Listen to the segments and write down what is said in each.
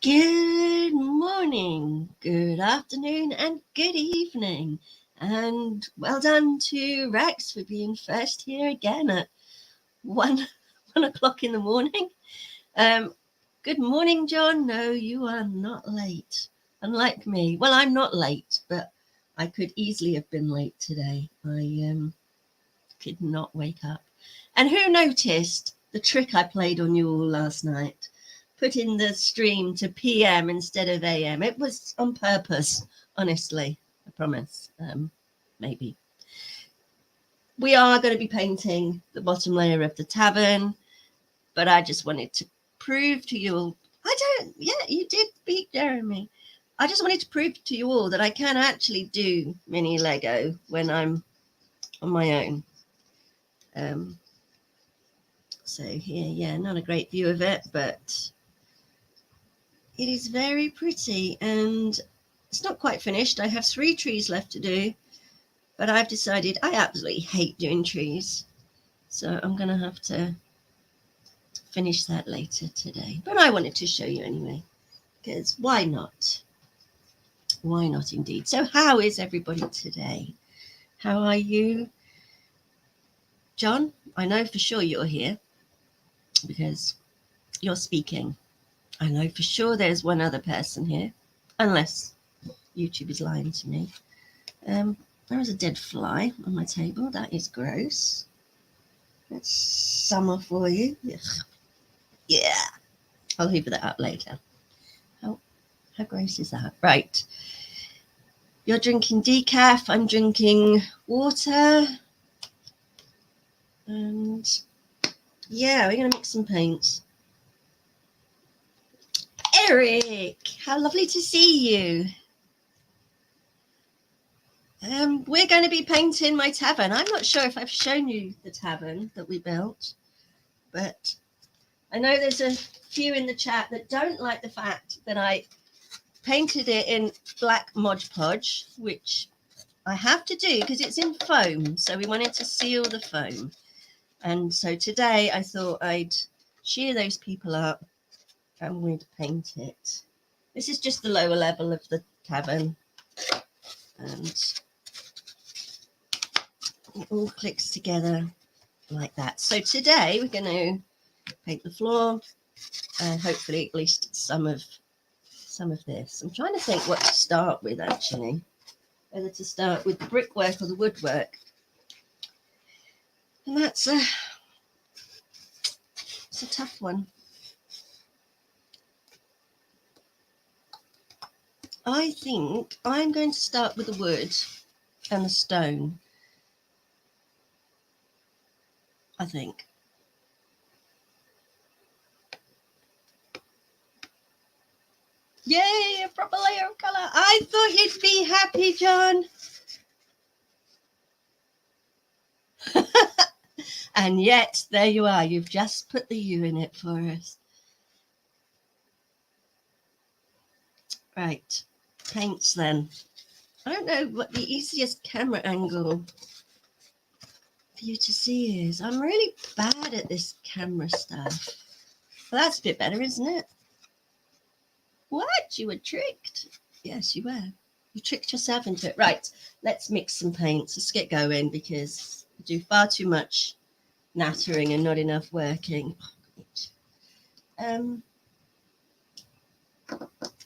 Good morning, good afternoon, and good evening. And well done to Rex for being first here again at 1 o'clock in the morning. Good morning, John. No, you are not late. Unlike me. Well, I'm not late, but I could easily have been late today. I could not wake up. And who noticed the trick I played on you all last night? Putting the stream to PM instead of AM. It was on purpose, honestly. I promise. Maybe. We are going to be painting the bottom layer of the tavern, but I just wanted to prove to you all. You did beat Jeremy. I just wanted to prove to you all that I can actually do mini Lego when I'm on my own. So here, not a great view of it, but it is very pretty, and it's not quite finished. I have 3 trees left to do, but I've decided I absolutely hate doing trees. So I'm going to have to finish that later today. But I wanted to show you anyway, because why not? Why not indeed? So how is everybody today? How are you? John, I know for sure you're here because you're speaking. I know for sure there's one other person here, unless YouTube is lying to me. There is a dead fly on my table. That is gross. That's summer for you. Ugh. Yeah. I'll hoover that up later. How gross is that? Right. You're drinking decaf. I'm drinking water. And yeah, we're going to mix some paints. Eric, how lovely to see you. We're going to be painting my tavern. I'm not sure if I've shown you the tavern that we built, but I know there's a few in the chat that don't like the fact that I painted it in black Mod Podge, which I have to do because it's in foam. So we wanted to seal the foam. And so today I thought I'd cheer those people up and we'd paint it. This is just the lower level of the tavern, and it all clicks together like that. So today we're going to paint the floor and hopefully at least some of this. I'm trying to think what to start with, actually, whether to start with the brickwork or the woodwork, and it's a tough one. I think I'm going to start with the wood and the stone. I think. Yay, a proper layer of colour. I thought you'd be happy, John. And yet, there you are. You've just put the U in it for us. Right. Paints then. I don't know what the easiest camera angle for you to see is. I'm really bad at this camera stuff. Well, that's a bit better, isn't it? What? You were tricked? Yes, you were. You tricked yourself into it. Right. Let's mix some paints. Let's get going because we do far too much nattering and not enough working.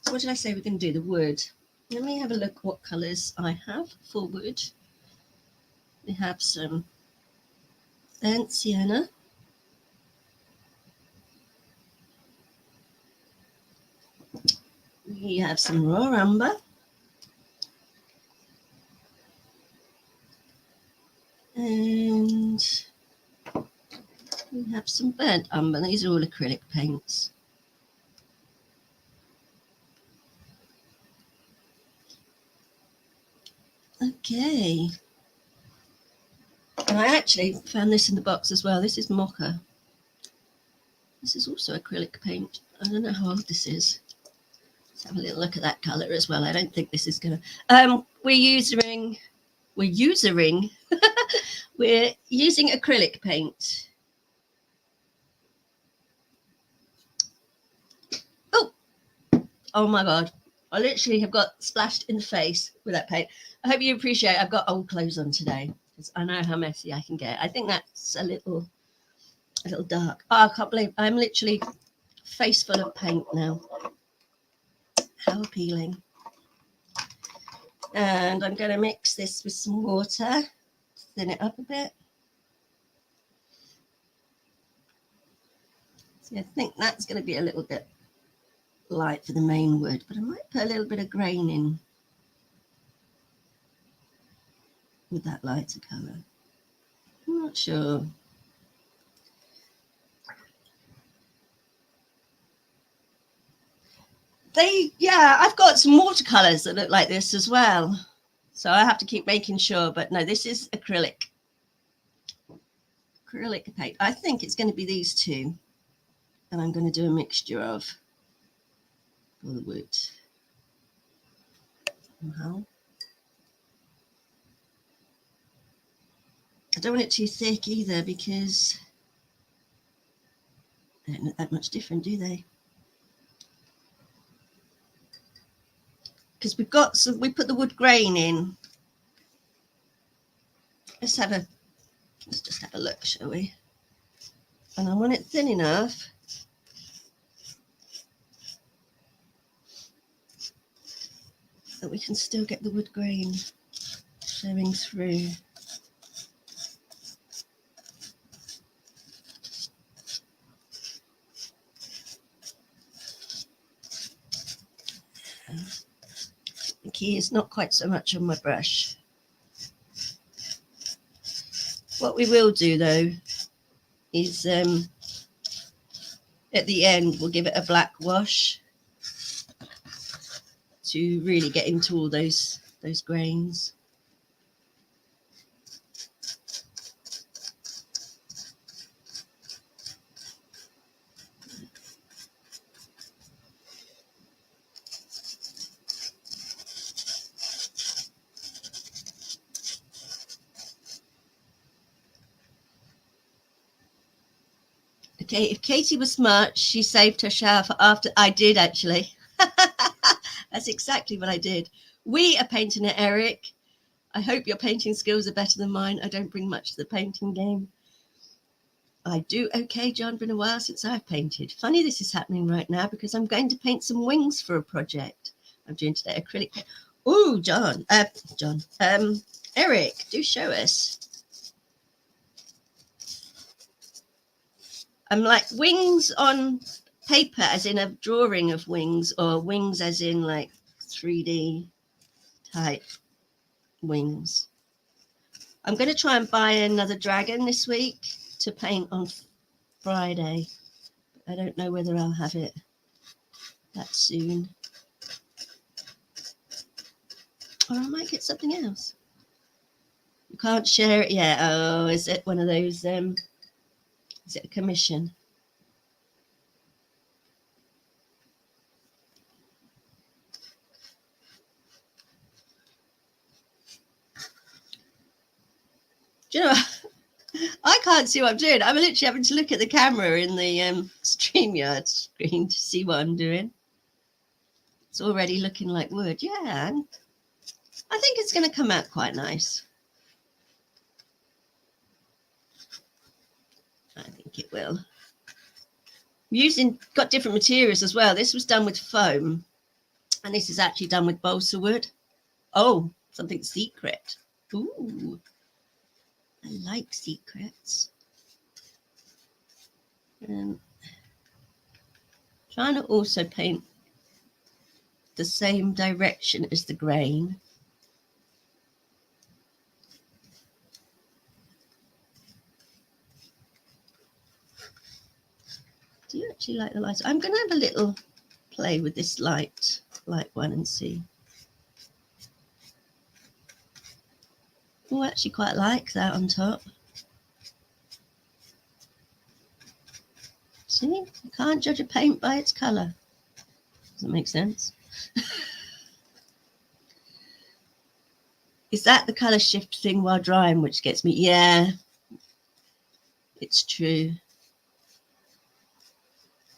So what did I say we're going to do? The wood. Let me have a look what colours I have for wood. We have some burnt sienna. We have some raw umber. And we have some burnt umber. These are all acrylic paints. Okay. And I actually found this in the box as well. This is mocha. This is also acrylic paint. I don't know how old this is. Let's have a little look at that colour as well. I don't think this is going to... We're using acrylic paint. Oh, Oh my God. I literally have got splashed in the face with that paint. I hope you appreciate I've got old clothes on today because I know how messy I can get. I think that's a little dark. Oh, I can't believe I'm literally face full of paint now. How appealing. And I'm going to mix this with some water, thin it up a bit. See, I think that's going to be a little bit light for the main wood, but I might put a little bit of grain in with that lighter colour. I'm not sure. I've got some watercolours that look like this as well. So I have to keep making sure, but no, this is acrylic paint. I think it's going to be these two, and I'm going to do a mixture of all the wood. Somehow. I don't want it too thick either because they don't look that much different, do they? Because we put the wood grain in. Let's just have a look, shall we? And I want it thin enough that we can still get the wood grain showing through. The key is not quite so much on my brush. What we will do though is at the end we'll give it a black wash to really get into all those grains. Okay, if Katie was smart, she saved her shower for after. I did actually. That's exactly what I did. We are painting it, Eric. I hope your painting skills are better than mine. I don't bring much to the painting game. I do okay, John. Been a while since I've painted. Funny this is happening right now because I'm going to paint some wings for a project I'm doing today. Acrylic. Oh, Eric, do show us. I'm like wings on paper, as in a drawing of wings, or wings as in like 3D type wings. I'm going to try and buy another dragon this week to paint on Friday. I don't know whether I'll have it that soon. Or I might get something else. You can't share it yet. Oh, is it one of those, is it a commission? Do you know, I can't see what I'm doing. I'm literally having to look at the camera in the StreamYard screen to see what I'm doing. It's already looking like wood. Yeah, I think it's going to come out quite nice. I think it will. Got different materials as well. This was done with foam, and this is actually done with balsa wood. Oh, something secret. Ooh, I like secrets. Trying to also paint the same direction as the grain. Do you actually like the light? I'm going to have a little play with this light one and see. Oh, I actually quite like that on top. See, you can't judge a paint by its colour. Does that make sense? Is that the colour shift thing while drying which gets me? Yeah, it's true.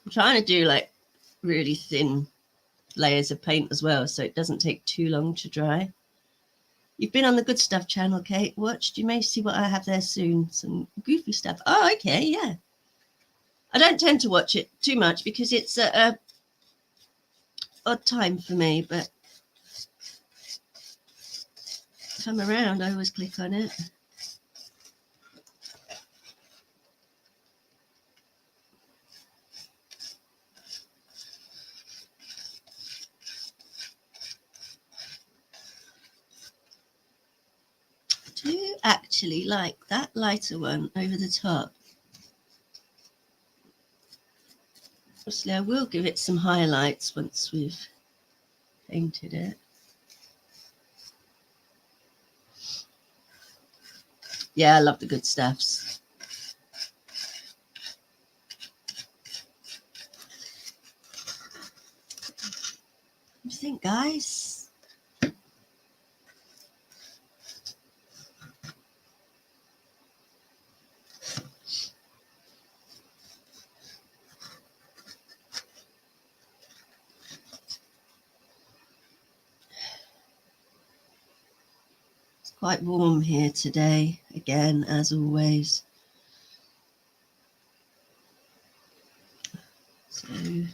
I'm trying to do like really thin layers of paint as well, so it doesn't take too long to dry. You've been on the Good Stuff channel, Kate. Watched. You may see what I have there soon. Some goofy stuff. Oh, okay, yeah. I don't tend to watch it too much because it's a odd time for me, but if I'm around, I always click on it. I do actually like that lighter one over the top. Obviously, I will give it some highlights once we've painted it. Yeah, I love the Good Stuffs. What do you think, guys? Quite warm here today, again, as always. So, what do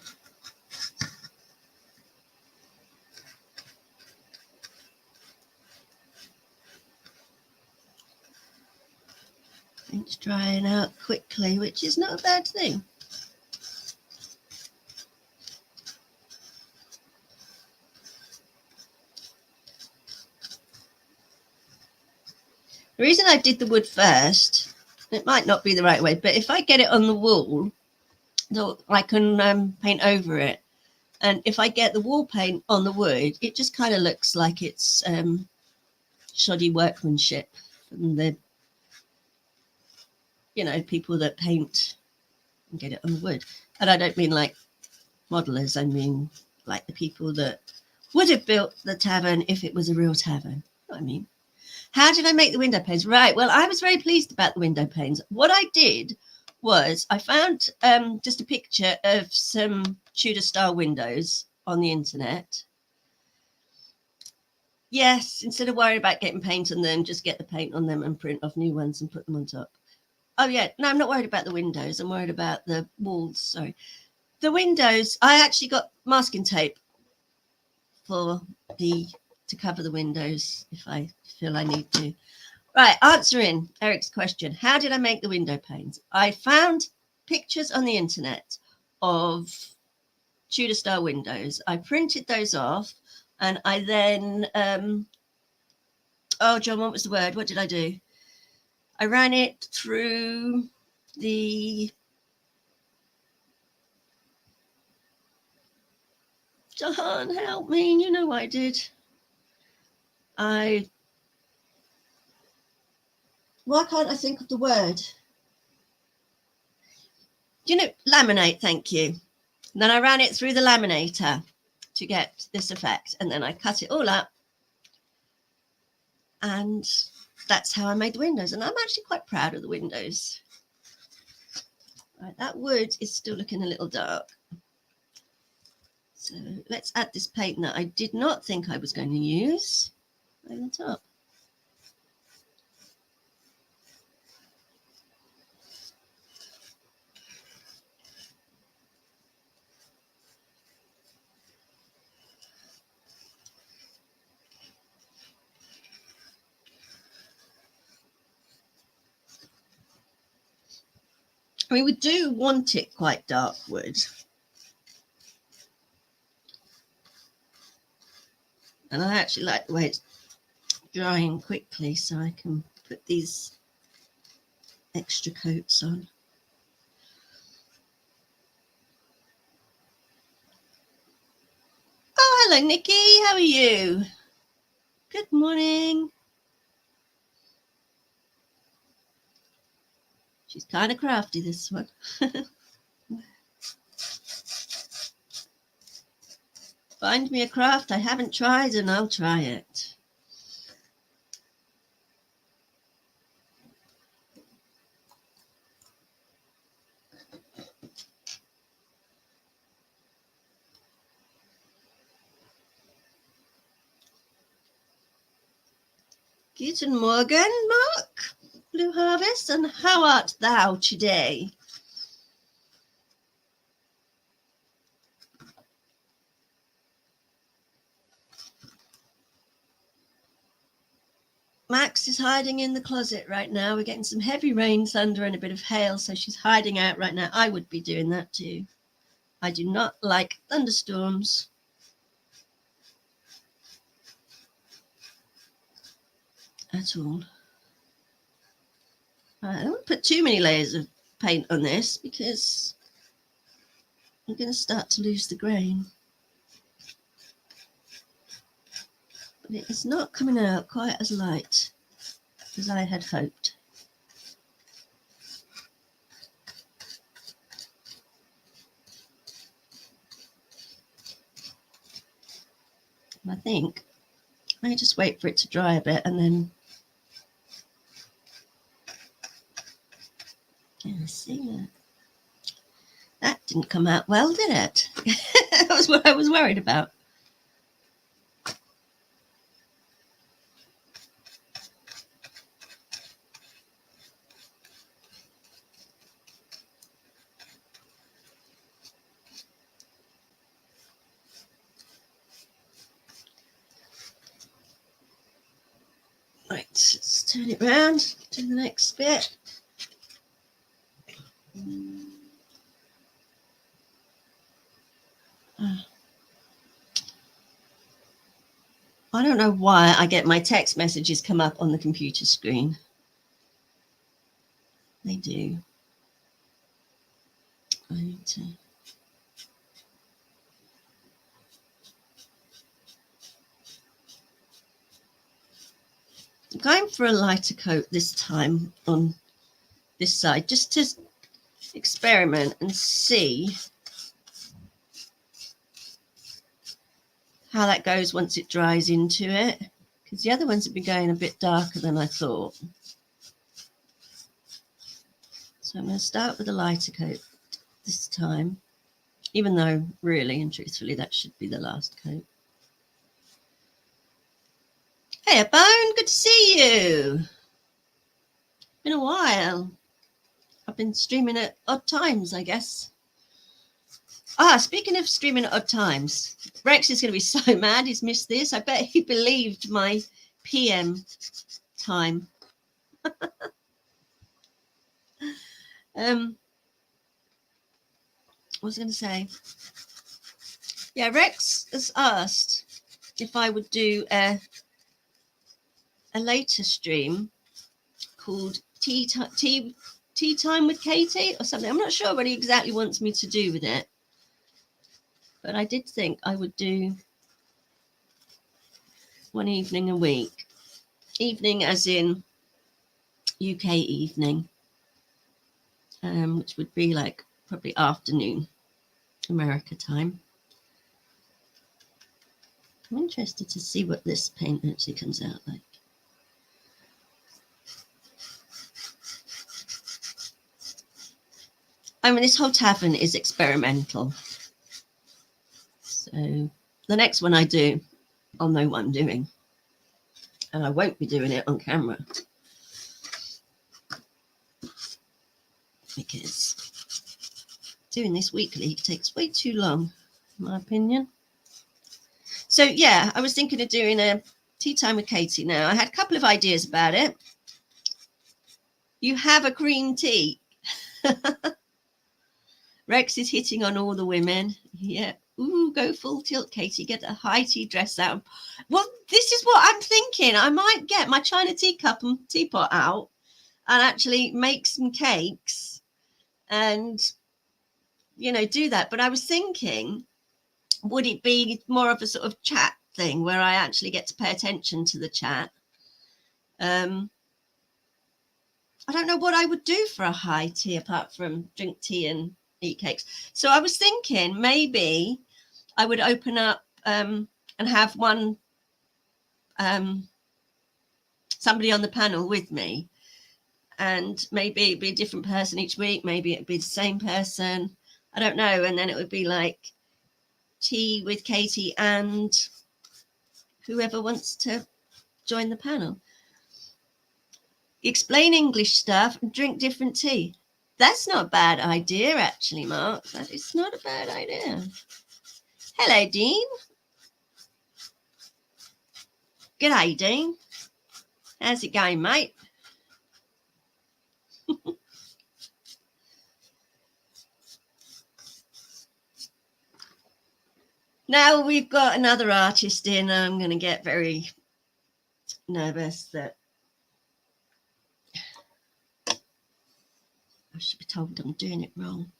it's drying out quickly, which is not a bad thing. The reason I did the wood first, it might not be the right way, but if I get it on the wall, I can paint over it. And if I get the wall paint on the wood, it just kind of looks like it's shoddy workmanship from the, people that paint and get it on the wood. And I don't mean like modelers, I mean like the people that would have built the tavern if it was a real tavern. You know what I mean? How did I make the window panes? Right. Well, I was very pleased about the window panes. What I did was I found just a picture of some Tudor style windows on the internet. Yes, instead of worrying about getting paint on them, just get the paint on them and print off new ones and put them on top. Oh, yeah. No, I'm not worried about the windows. I'm worried about the walls. Sorry. The windows, I actually got masking tape to cover the windows if I feel I need to. Right, answering Eric's question. How did I make the window panes? I found pictures on the internet of Tudor style windows. I printed those off and I then, John, what was the word? What did I do? I ran it through the, John, help me. You know what I did. Why can't I think of the word? Laminate, thank you. And then I ran it through the laminator to get this effect. And then I cut it all up. And that's how I made the windows. And I'm actually quite proud of the windows. Right, that wood is still looking a little dark. So let's add this paint that I did not think I was going to use over the top. I mean, we do want it quite dark wood. And I actually like the way it's drying quickly, so I can put these extra coats on. Oh, hello, Nikki. How are you? Good morning. She's kind of crafty, this one. Find me a craft I haven't tried and I'll try it. Guten Morgen, Mark, Blue Harvest, and how art thou today? Max is hiding in the closet right now. We're getting some heavy rain, thunder, and a bit of hail, so she's hiding out right now. I would be doing that too. I do not like thunderstorms. At all. I don't want to put too many layers of paint on this because I'm going to start to lose the grain. But it is not coming out quite as light as I had hoped. I think I may just wait for it to dry a bit and then. Yeah, see that. That didn't come out well, did it? That was what I was worried about. Right, let's turn it round, do the next bit. I don't know why I get my text messages come up on the computer screen. They do. I need to. I'm going for a lighter coat this time on this side, just to experiment and see how that goes once it dries into it, because the other ones have been going a bit darker than I thought. So I'm going to start with a lighter coat this time, even though really and truthfully that should be the last coat. Hey, Bone, good to see you. Been a while. I've been streaming at odd times, I guess. Speaking of streaming at odd times, Rex is going to be so mad he's missed this. I bet he believed my PM time. What was I going to say? Yeah, Rex has asked if I would do a later stream called Tea Time with Katie or something. I'm not sure what he exactly wants me to do with it, but I did think I would do one evening a week. Evening as in UK evening, which would be like probably afternoon America time. I'm interested to see what this paint actually comes out like. I mean, this whole tavern is experimental. So the next one I do, I'll know what I'm doing. And I won't be doing it on camera. Because doing this weekly takes way too long, in my opinion. So yeah, I was thinking of doing a tea time with Katie now. I had a couple of ideas about it. You have a green tea. Rex is hitting on all the women. Yeah. Ooh, go full tilt, Katie. Get a high tea dress out. Well, this is what I'm thinking. I might get my China teacup and teapot out and actually make some cakes and, you know, do that. But I was thinking, would it be more of a sort of chat thing where I actually get to pay attention to the chat? I don't know what I would do for a high tea apart from drink tea and eat cakes. So I was thinking maybe I would open up and have one somebody on the panel with me, and maybe it'd be a different person each week. Maybe it'd be the same person. I don't know. And then it would be like tea with Katie and whoever wants to join the panel. Explain English stuff and drink different tea. That's not a bad idea, actually, Mark. That is not a bad idea. Hello, Dean. G'day, Dean. How's it going, mate? Now we've got another artist in. I'm going to get very nervous that I should be told I'm doing it wrong.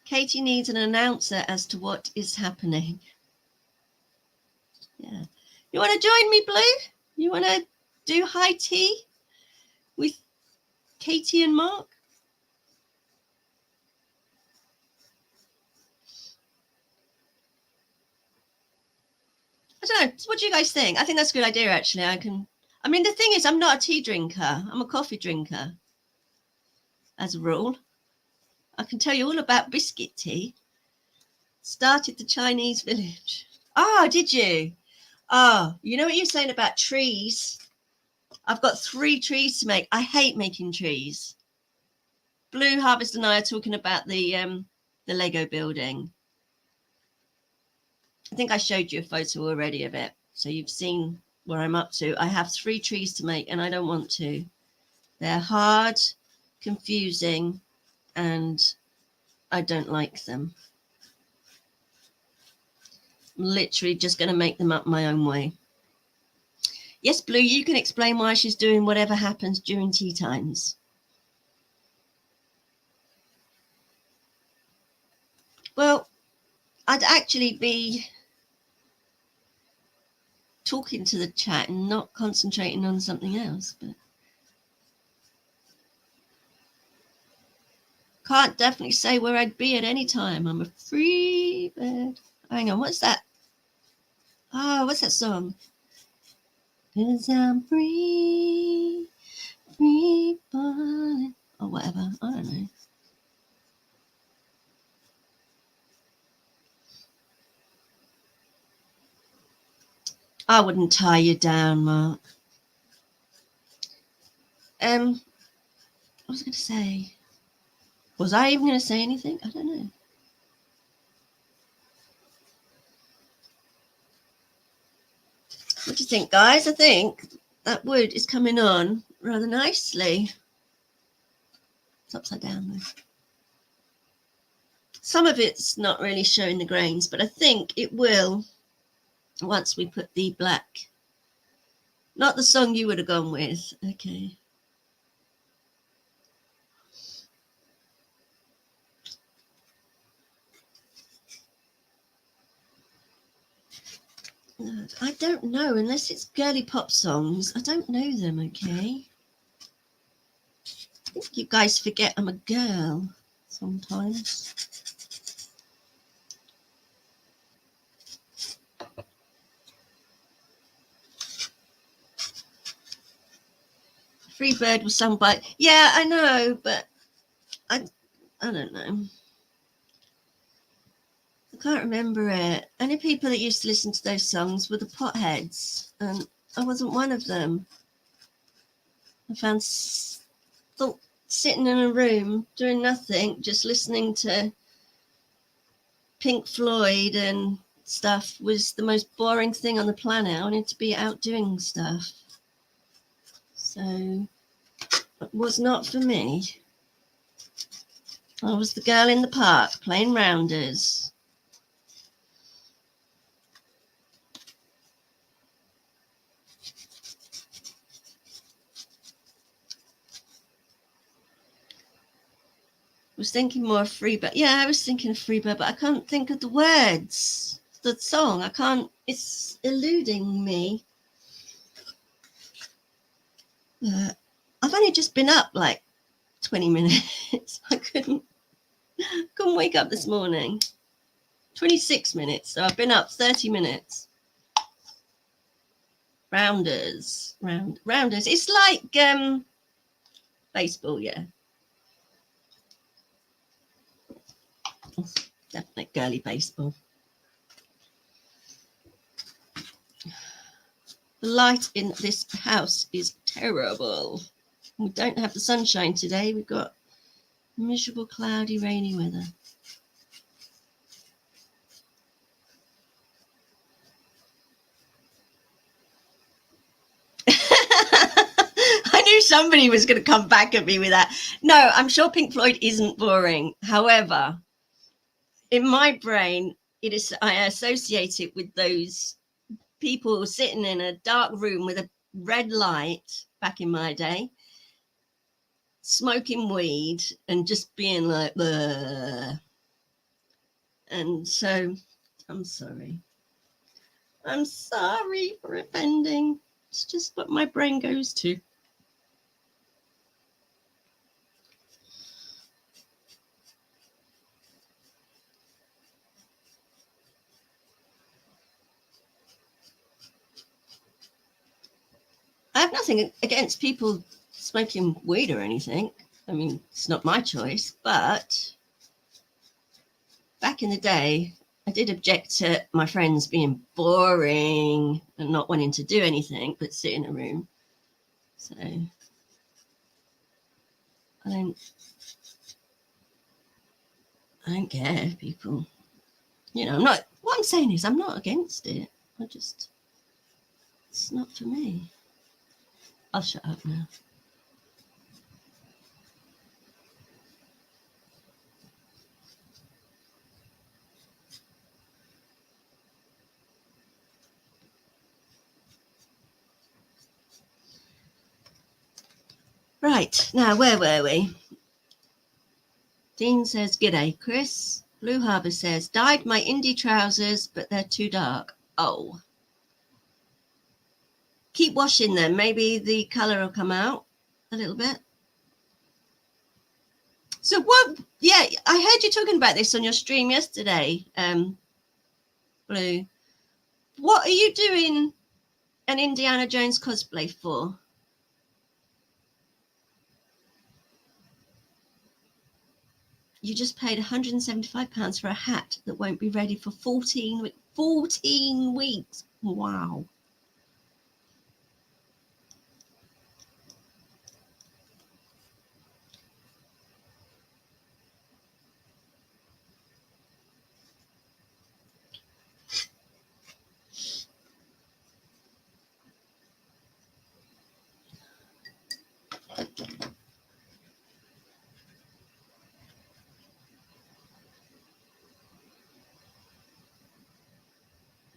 Katie needs an announcer as to what is happening. Yeah. You want to join me, Blue? You want to do high tea with Katie and Mark? I don't know. What do you guys think? I think that's a good idea, actually. I mean, the thing is, I'm not a tea drinker. I'm a coffee drinker, as a rule. I can tell you all about biscuit tea. Started the Chinese village. Oh, did you? Oh, you know what you're saying about trees? I've got 3 trees to make. I hate making trees. Blue Harvest and I are talking about the Lego building. I think I showed you a photo already of it, so you've seen where I'm up to. I have 3 trees to make, and I don't want to. They're hard, confusing, and I don't like them. I'm literally just going to make them up my own way. Yes, Blue, you can explain why she's doing whatever happens during tea times. Well, I'd actually be talking to the chat and not concentrating on something else, but can't definitely say where I'd be at any time. I'm a free bird. Hang on, what's that? Oh, what's that song? 'Cause I'm free, free falling, or whatever. I don't know. I wouldn't tie you down, Mark. What was I going to say? Was I even going to say anything? I don't know. What do you think, guys? I think that wood is coming on rather nicely. It's upside down, though. Some of it's not really showing the grains, but I think it will once we put the black. Not the song you would have gone with. Okay. I don't know, unless it's girly pop songs. I don't know them, okay? I think you guys forget I'm a girl sometimes. Free Bird was sung by... Yeah, I know, but I don't know. I can't remember it. Only people that used to listen to those songs were the potheads, and I wasn't one of them. I found sitting in a room doing nothing, just listening to Pink Floyd and stuff was the most boring thing on the planet. I wanted to be out doing stuff. So it was not for me. I was the girl in the park playing rounders. I was thinking more of Freebird. Yeah, I was thinking of Freebird, but I can't think of the words. The song, I can't, it's eluding me. I've only just been up like 20 minutes. I couldn't wake up this morning. 26 minutes, so I've been up 30 minutes. Rounders. It's like baseball, yeah. Definitely girly baseball. The light in this house is terrible. We don't have the sunshine today. We've got miserable, cloudy, rainy weather. I knew somebody was going to come back at me with that. No, I'm sure Pink Floyd isn't boring. However, in my brain, I associate it with those people sitting in a dark room with a red light back in my day, smoking weed and just being like, bleh. And so I'm sorry. I'm sorry for offending. It's just what my brain goes to. I have nothing against people smoking weed or anything. I mean, it's not my choice, but back in the day, I did object to my friends being boring and not wanting to do anything but sit in a room. So I don't care, people. What I'm saying is I'm not against it. It's not for me. I'll shut up now. Right, now where were we? Dean says, "G'day, Chris." Blue Harbour says, "Dyed my indie trousers, but they're too dark." Oh. Keep washing them. Maybe the colour will come out a little bit. So what? Yeah, I heard you talking about this on your stream yesterday, Blue. What are you doing an Indiana Jones cosplay for? You just paid £175 for a hat that won't be ready for 14 weeks. Wow.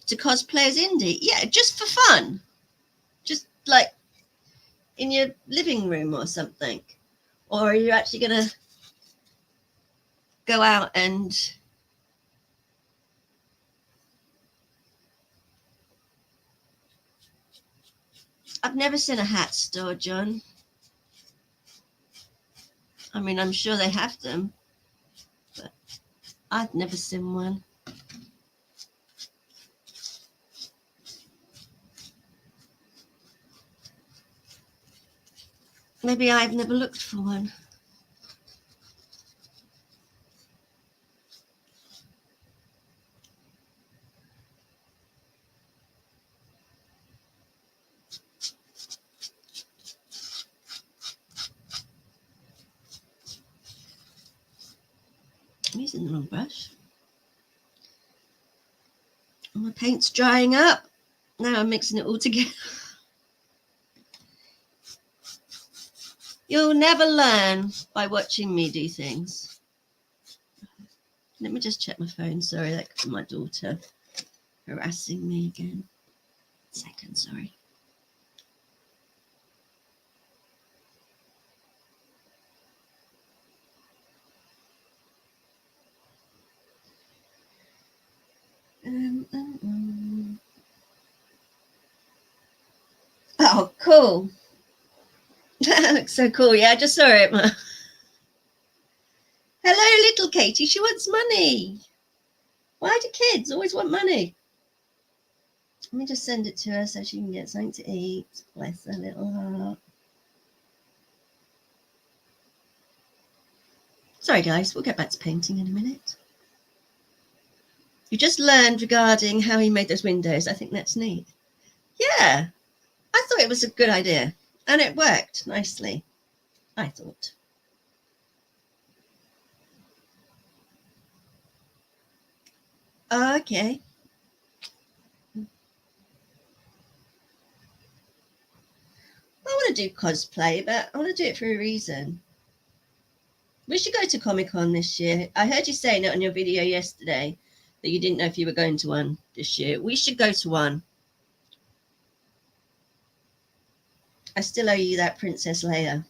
To cosplay as Indy? Yeah, just for fun. Just like in your living room or something. Or are you actually going to go out and... I've never seen a hat store, John. I mean, I'm sure they have them, but I've never seen one. Maybe I've never looked for one. I'm using the wrong brush. My paint's drying up. Now I'm mixing it all together. You'll never learn by watching me do things. Let me just check my phone. Sorry, that's my daughter harassing me again. Second, sorry. Oh, cool. That looks so cool. Yeah, I just saw it. Hello, little Katie. She wants money. Why do kids always want money? Let me just send it to her so she can get something to eat. Bless her little heart. Sorry, guys. We'll get back to painting in a minute. You just learned regarding how he made those windows. I think that's neat. Yeah. I thought it was a good idea, and it worked nicely, I thought. Okay. I want to do cosplay, but I want to do it for a reason. We should go to Comic-Con this year. I heard you saying it on your video yesterday that you didn't know if you were going to one this year. We should go to one. I still owe you that Princess Leia.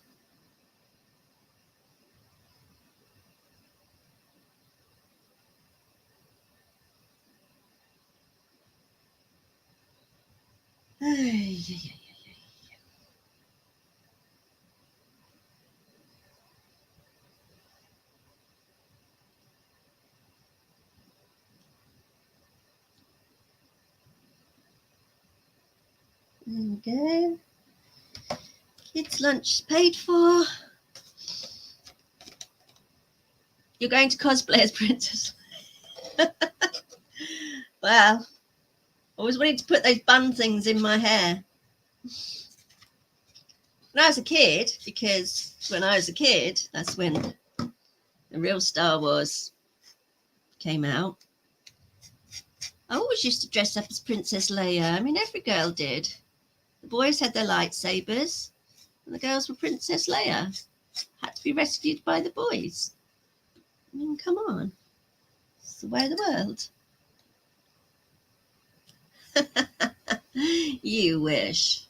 There we go. Kids' lunch paid for. You're going to cosplay as Princess. Well, I always wanted to put those bun things in my hair. When I was a kid, because when I was a kid, that's when the real Star Wars came out. I always used to dress up as Princess Leia. I mean, every girl did. The boys had their lightsabers, and the girls were Princess Leia. Had to be rescued by the boys. I mean, come on. It's the way of the world. You wish.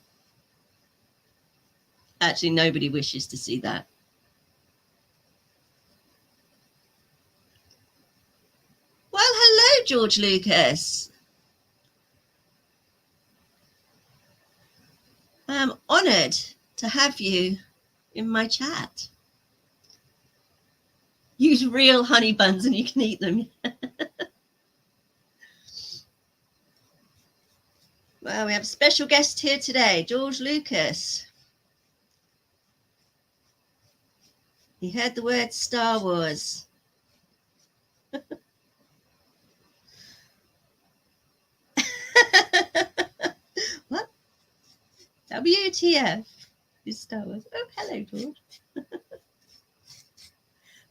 Actually, nobody wishes to see that. Well, hello, George Lucas. I'm honoured to have you in my chat. Use real honey buns and you can eat them. Well, we have a special guest here today, George Lucas. He heard the word Star Wars. What? WTF is Star Wars. Oh, hello, George.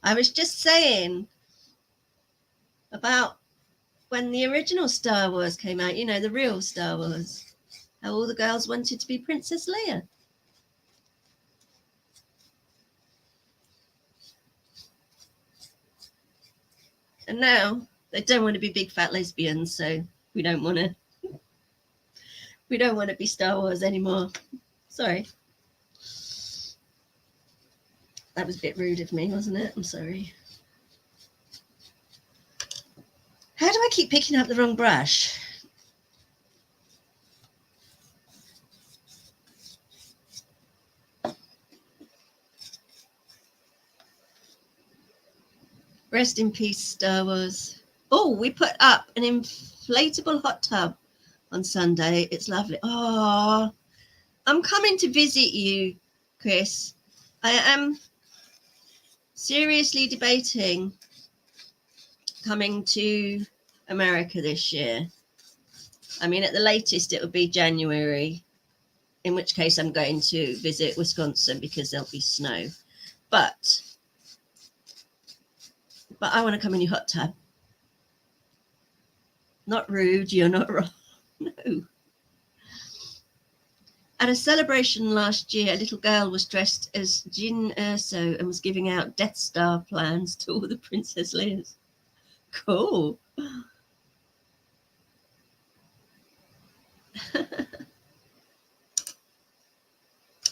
I was just saying about when the original Star Wars came out, you know, the real Star Wars, how all the girls wanted to be Princess Leia. And now they don't want to be big fat lesbians, so we don't want to be Star Wars anymore. Sorry. That was a bit rude of me, wasn't it? I'm sorry. How do I keep picking up the wrong brush? Rest in peace, Star Wars. Oh, we put up an inflatable hot tub on Sunday. It's lovely. Oh, I'm coming to visit you, Chris. I am seriously debating coming to America this year. I mean, at the latest, it will be January, in which case I'm going to visit Wisconsin because there'll be snow. But I want to come in your hot tub. Not rude, you're not wrong. No. At a celebration last year, a little girl was dressed as Jyn Erso and was giving out Death Star plans to all the Princess Leias. Cool.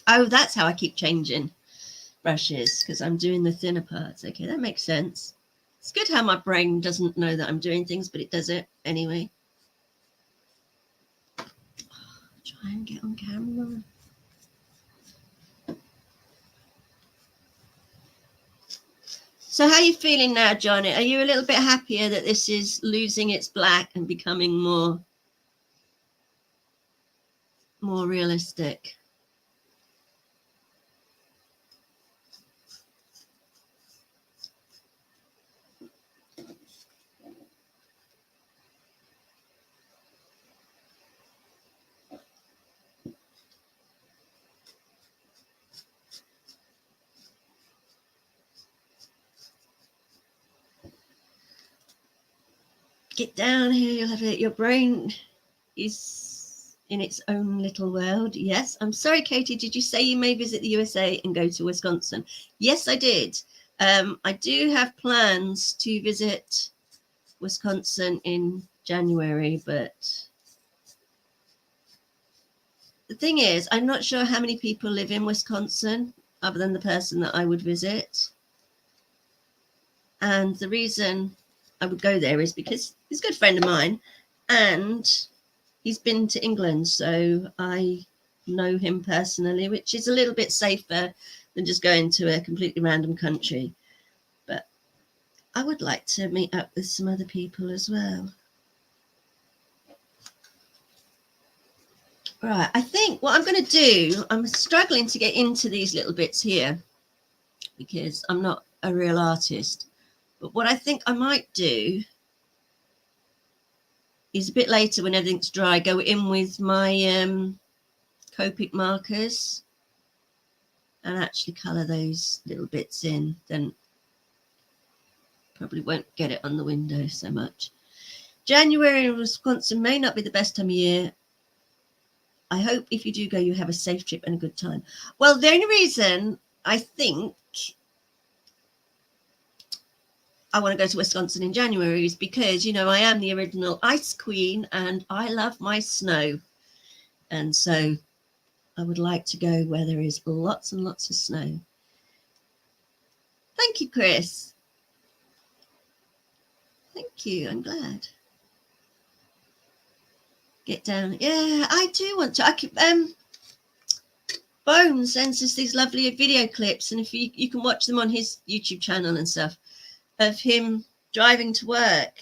Oh, that's how I keep changing brushes, because I'm doing the thinner parts. Okay, that makes sense. It's good how my brain doesn't know that I'm doing things, but it does it anyway. Try and get on camera. So how are you feeling now, Johnny? Are you a little bit happier that this is losing its black and becoming more realistic? Get down here, you'll have it. Your brain is in its own little world. Yes. I'm sorry, Katie, did you say you may visit the USA and go to Wisconsin? Yes, I did. I do have plans to visit Wisconsin in January, but the thing is, I'm not sure how many people live in Wisconsin other than the person that I would visit. And the reason I would go there is because he's a good friend of mine and he's been to England, so I know him personally, which is a little bit safer than just going to a completely random country. But I would like to meet up with some other people as well. Right, I think what I'm going to do, I'm struggling to get into these little bits here because I'm not a real artist. But what I think I might do is a bit later when everything's dry, go in with my Copic markers and actually colour those little bits in. Then probably won't get it on the window so much. January in Wisconsin may not be the best time of year. I hope if you do go, you have a safe trip and a good time. Well, the only reason I think I want to go to Wisconsin in January is because, you know, I am the original ice queen and I love my snow. And so I would like to go where there is lots and lots of snow. Thank you, Chris. Thank you. I'm glad. Get down. Yeah, I do want to. I keep, Bone sends us these lovely video clips, and if you can watch them on his YouTube channel and stuff, of him driving to work.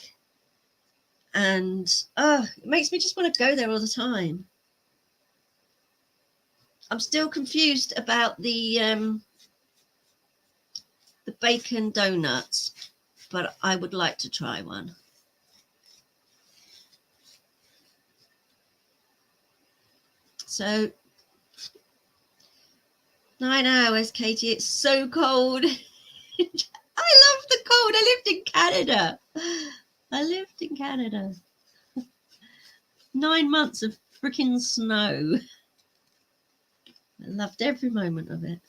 And it makes me just want to go there all the time. I'm still confused about the bacon donuts, but I would like to try one. So 9 hours, Katie. It's so cold. I love the cold. I lived in Canada. 9 months of freaking snow. I loved every moment of it.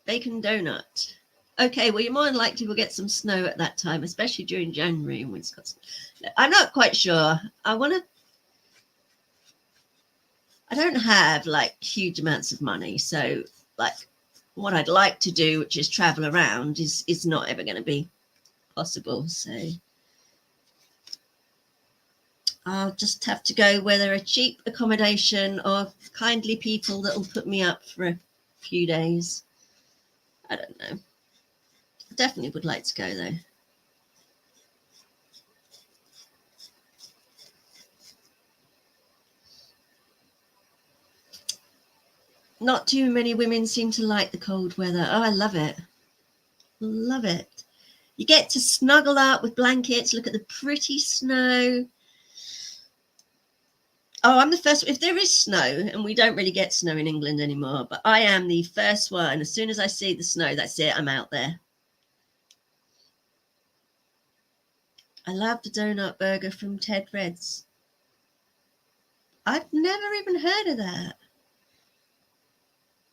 Bacon donut. Okay, well, you're more than likely will get some snow at that time, especially during January in Wisconsin. I'm not quite sure. I don't have like huge amounts of money, so like what I'd like to do, which is travel around, is not ever going to be possible. So I'll just have to go where there are cheap accommodation or kindly people that will put me up for a few days. I don't know. I definitely would like to go though. Not too many women seem to like the cold weather. Oh, I love it. Love it. You get to snuggle up with blankets, look at the pretty snow. Oh, I'm the first. If there is snow, and we don't really get snow in England anymore, but I am the first one. As soon as I see the snow, that's it. I'm out there. I love the donut burger from Ted Red's. I've never even heard of that.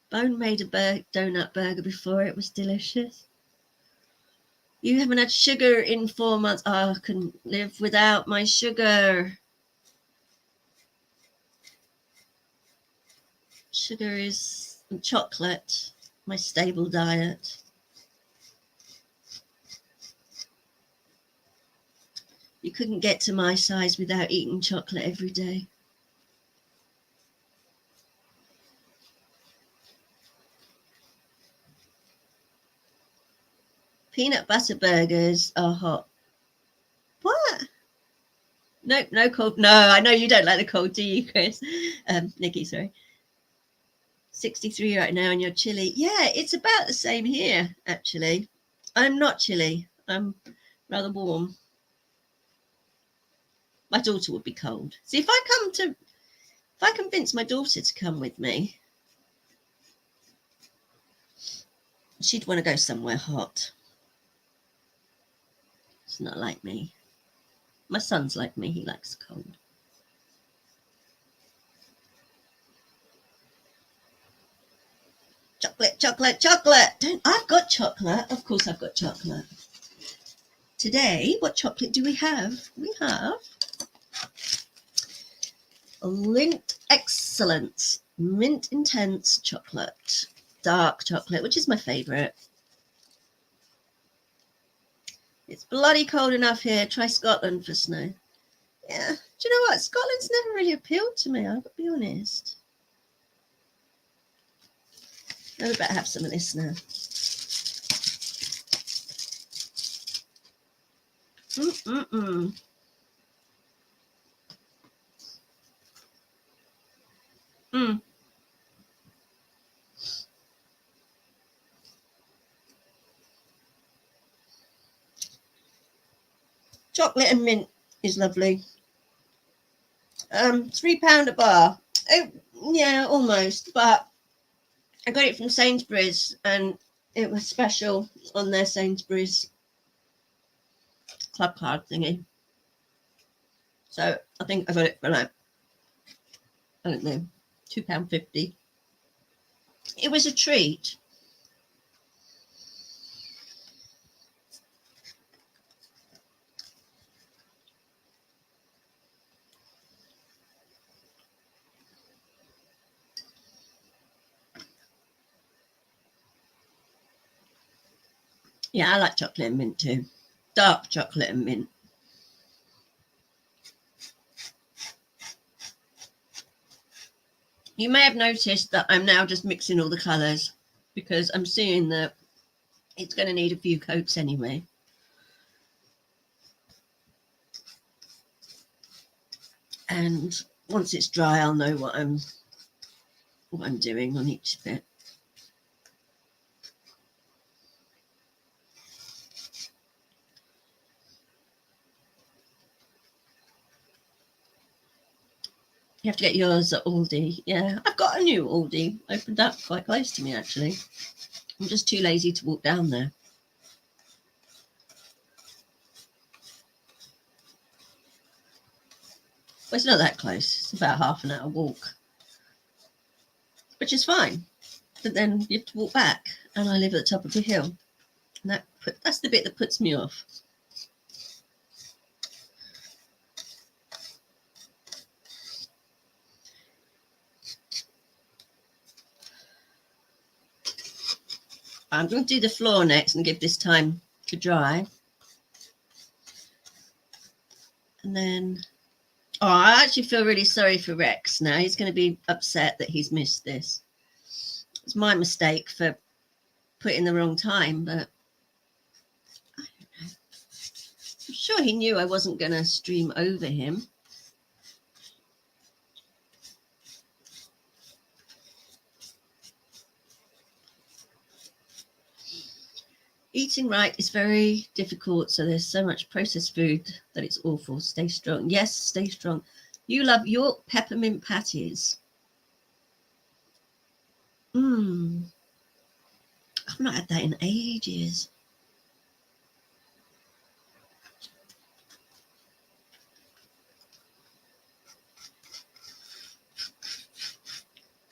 Bone made a donut burger before. It was delicious. You haven't had sugar in 4 months. Oh, I couldn't live without my sugar. Sugar is chocolate, my stable diet. You couldn't get to my size without eating chocolate every day. Peanut butter burgers are hot. What? Nope, no cold. No, I know you don't like the cold, do you, Chris? Nikki, sorry. 63 right now and you're chilly. Yeah, it's about the same here, actually. I'm not chilly. I'm rather warm. My daughter would be cold. See, if I convince my daughter to come with me, she'd want to go somewhere hot. not like me. My son's like me. He likes cold. Chocolate, chocolate, chocolate. I've got chocolate. Of course I've got chocolate. Today, what chocolate do we have? We have Lindt Excellence Mint Intense Chocolate. Dark chocolate, which is my favourite. It's bloody cold enough here. Try Scotland for snow. Yeah. Do you know what? Scotland's never really appealed to me, I'll be honest. I better have some of this now. Chocolate and mint is lovely. £3 a bar. Oh, yeah, almost. But I got it from Sainsbury's, and it was special on their Sainsbury's club card thingy. So I think I got it for like, I don't know, £2.50. It was a treat. Yeah, I like chocolate and mint too. Dark chocolate and mint. You may have noticed that I'm now just mixing all the colours because I'm seeing that it's going to need a few coats anyway. And once it's dry, I'll know what I'm doing on each bit. You have to get yours at Aldi. Yeah, I've got a new Aldi. Opened up quite close to me, actually. I'm just too lazy to walk down there. Well, it's not that close. It's about half an hour walk, which is fine. But then you have to walk back, and I live at the top of a hill. And that's the bit that puts me off. I'm going to do the floor next and give this time to dry. And then, I actually feel really sorry for Rex now. He's going to be upset that he's missed this. It's my mistake for putting the wrong time, but I don't know. I'm sure he knew I wasn't going to stream over him. Eating right is very difficult, so there's so much processed food that it's awful. Stay strong. Yes, stay strong. You love your peppermint patties. I've not had that in ages.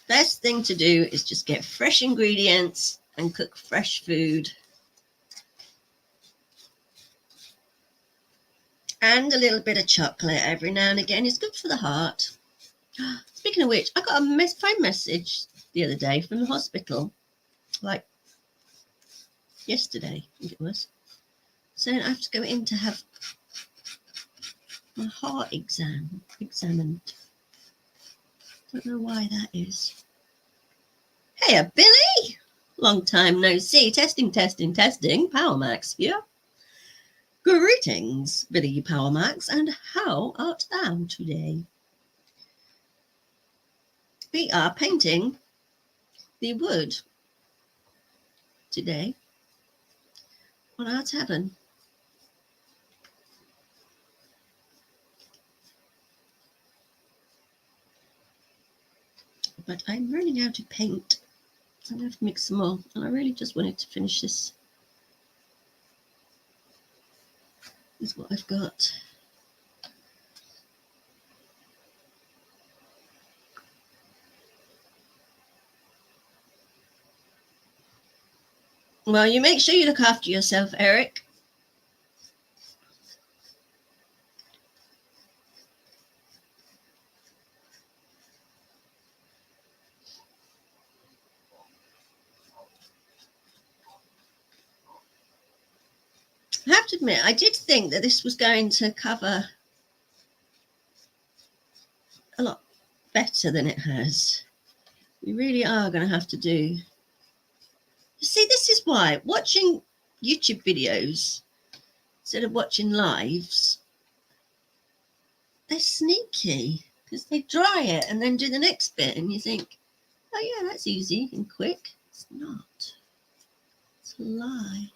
Best thing to do is just get fresh ingredients and cook fresh food. And a little bit of chocolate every now and again is good for the heart. Speaking of which, I got a phone message the other day from the hospital, like yesterday, I think it was, saying I have to go in to have my heart examined. Don't know why that is. Hey, Billy! Long time no see. Testing. Power Max here. Greetings, Billy Power Max, and how art thou today? We are painting the wood today on our tavern. But I'm running out of paint. I'm going to have to mix some more, and I really just wanted to finish this. is what I've got. Well, you make sure you look after yourself, Eric. I have to admit, I did think that this was going to cover a lot better than it has. We really are going to have to do. You see, this is why watching YouTube videos instead of watching lives, they're sneaky because they dry it and then do the next bit, and you think, oh yeah, that's easy and quick. It's not. It's a lie.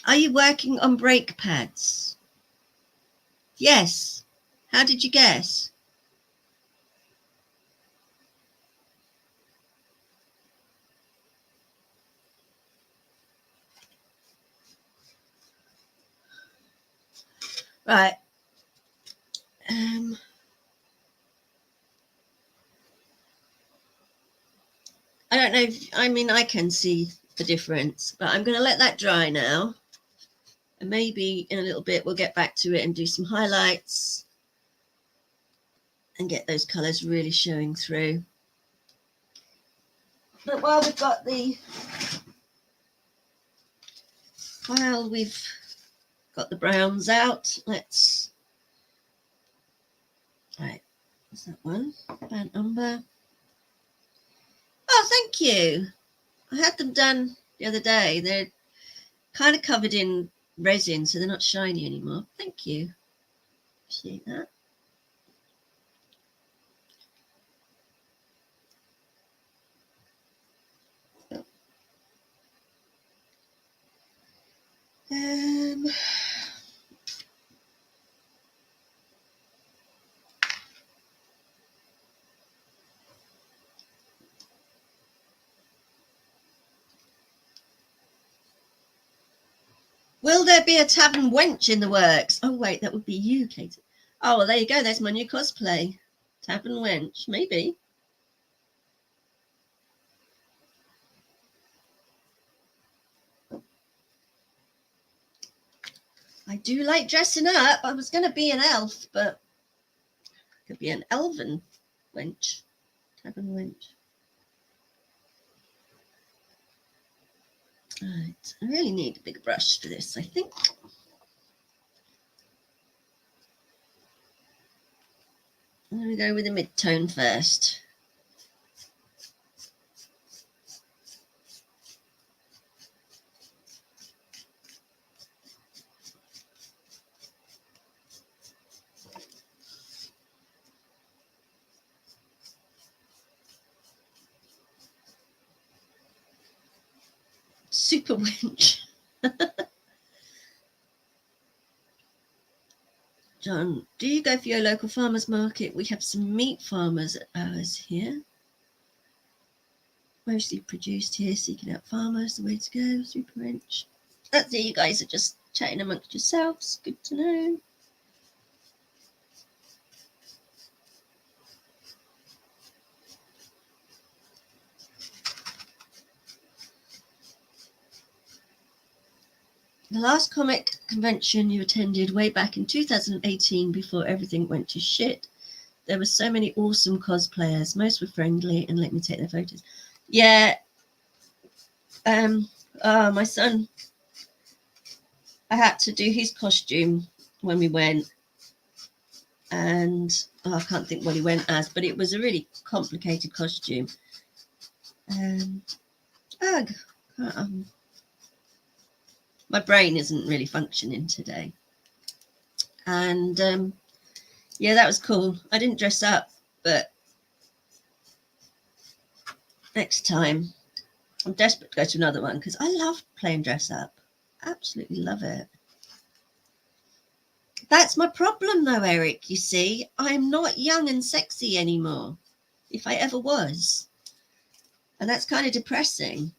Are you working on brake pads? Yes. How did you guess? Right. I don't know if, I mean, I can see the difference, but I'm going to let that dry now. And maybe in a little bit, we'll get back to it and do some highlights and get those colours really showing through. But while we've got the browns out, let's, right, what's that one? Burnt umber. Oh, thank you. I had them done the other day. They're kind of covered in resin, so they're not shiny anymore. Thank you. Appreciate that. Will there be a tavern wench in the works? Oh, wait, that would be you, Katie. Oh, well, there you go. There's my new cosplay. Tavern wench, maybe. I do like dressing up. I was going to be an elf, but I could be an elven wench. Tavern wench. Right, I really need a big brush for this, I think. I'm going to go with a mid-tone first. Super wench. John, do you go for your local farmers market? We have some meat farmers at ours here. Mostly produced here, seeking out farmers, the way to go. Super wench. That's it, you guys are just chatting amongst yourselves. Good to know. The last comic convention you attended way back in 2018 before everything went to shit. There were so many awesome cosplayers. Most were friendly and let me take their photos. Yeah. My son, I had to do his costume when we went. And I can't think what he went as, but it was a really complicated costume. My brain isn't really functioning today. And yeah, that was cool. I didn't dress up, but next time I'm desperate to go to another one because I love playing dress up. Absolutely love it. That's my problem though, Eric, you see. I'm not young and sexy anymore, if I ever was. And that's kind of depressing.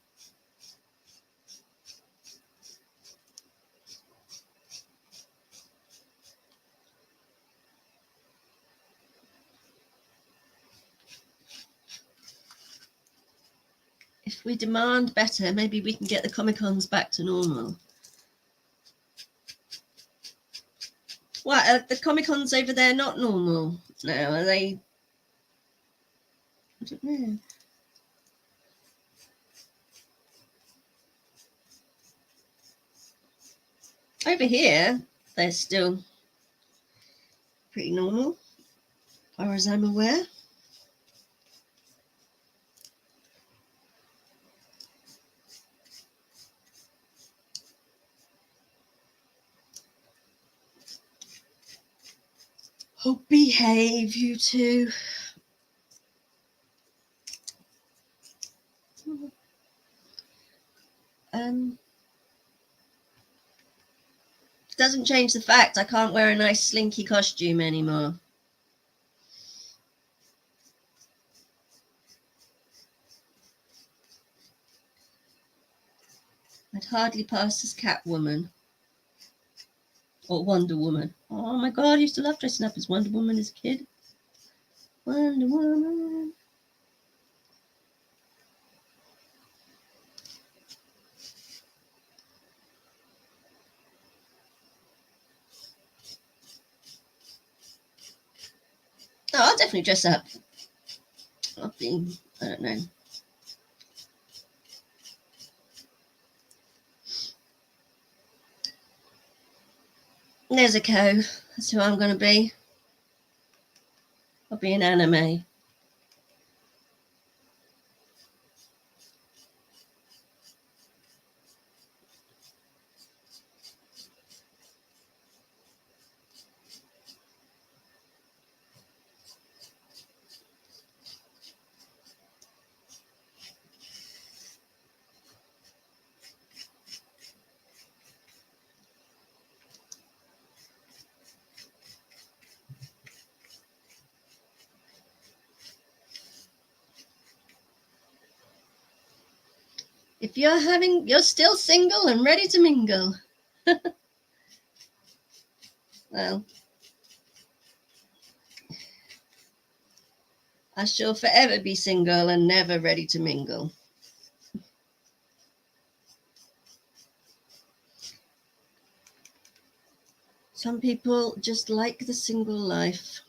If we demand better, maybe we can get the Comic-Cons back to normal. What, are the Comic-Cons over there not normal now? Are they? I don't know. Over here, they're still pretty normal, as far as I'm aware. Oh, behave, you two. Doesn't change the fact I can't wear a nice slinky costume anymore. I'd hardly pass as Catwoman. Or Wonder Woman. Oh my god, I used to love dressing up as Wonder Woman as a kid. Wonder Woman. Oh, I'll definitely dress up. I'll be, I don't know. There's a cow. That's who I'm going to be. I'll be an anime. If you're still single and ready to mingle. Well, I shall forever be single and never ready to mingle. Some people just like the single life.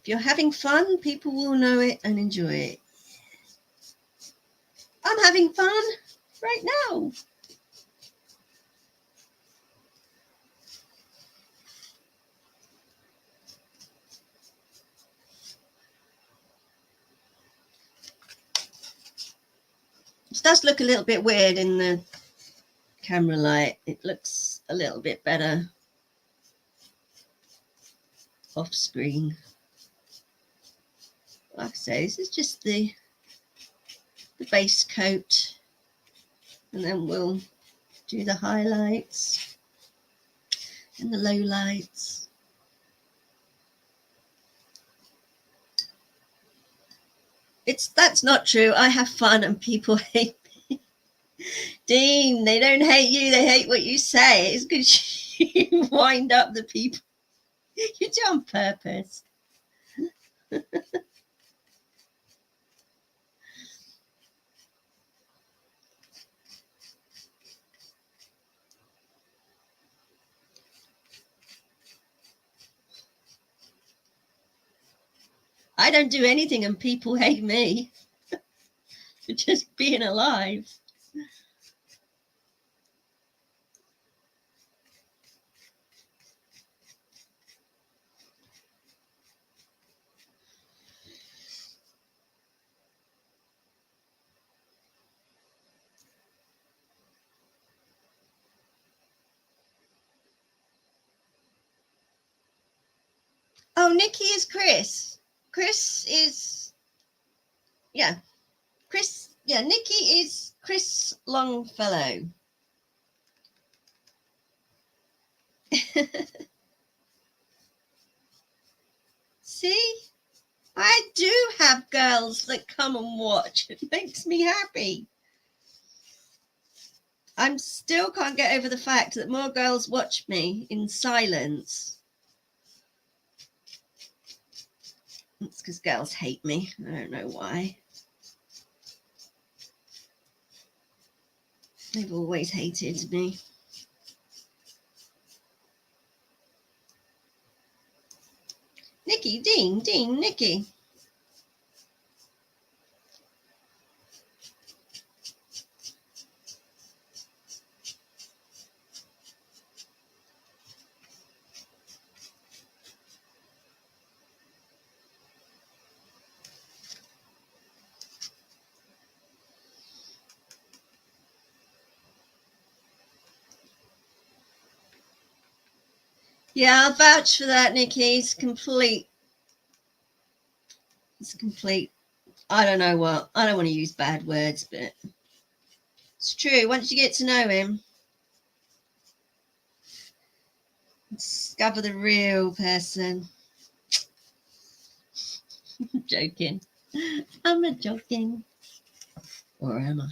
If you're having fun, people will know it and enjoy it. I'm having fun right now. It does look a little bit weird in the camera light. It looks a little bit better off screen. Like I say, this is just the base coat, and then we'll do the highlights and the lowlights. That's not true. I have fun and people hate me. Dean, they don't hate you, they hate what you say. It's because you wind up the people. You do it on purpose. I don't do anything and people hate me for just being alive. Oh, Nikki is Chris. Chris is, yeah. Chris, yeah, Nikki is Chris Longfellow. See? have girls that come and watch. It makes me happy. I'm still can't get over the fact that more girls watch me in silence. It's because girls hate me. I don't know why. They've always hated me. Nikki, Dean, Nikki. Yeah, I'll vouch for that, Nikki. It's complete. It's complete. I don't know what. I don't want to use bad words, but it's true. Once you get to know him, discover the real person. I'm joking. I'm not joking. Or am I?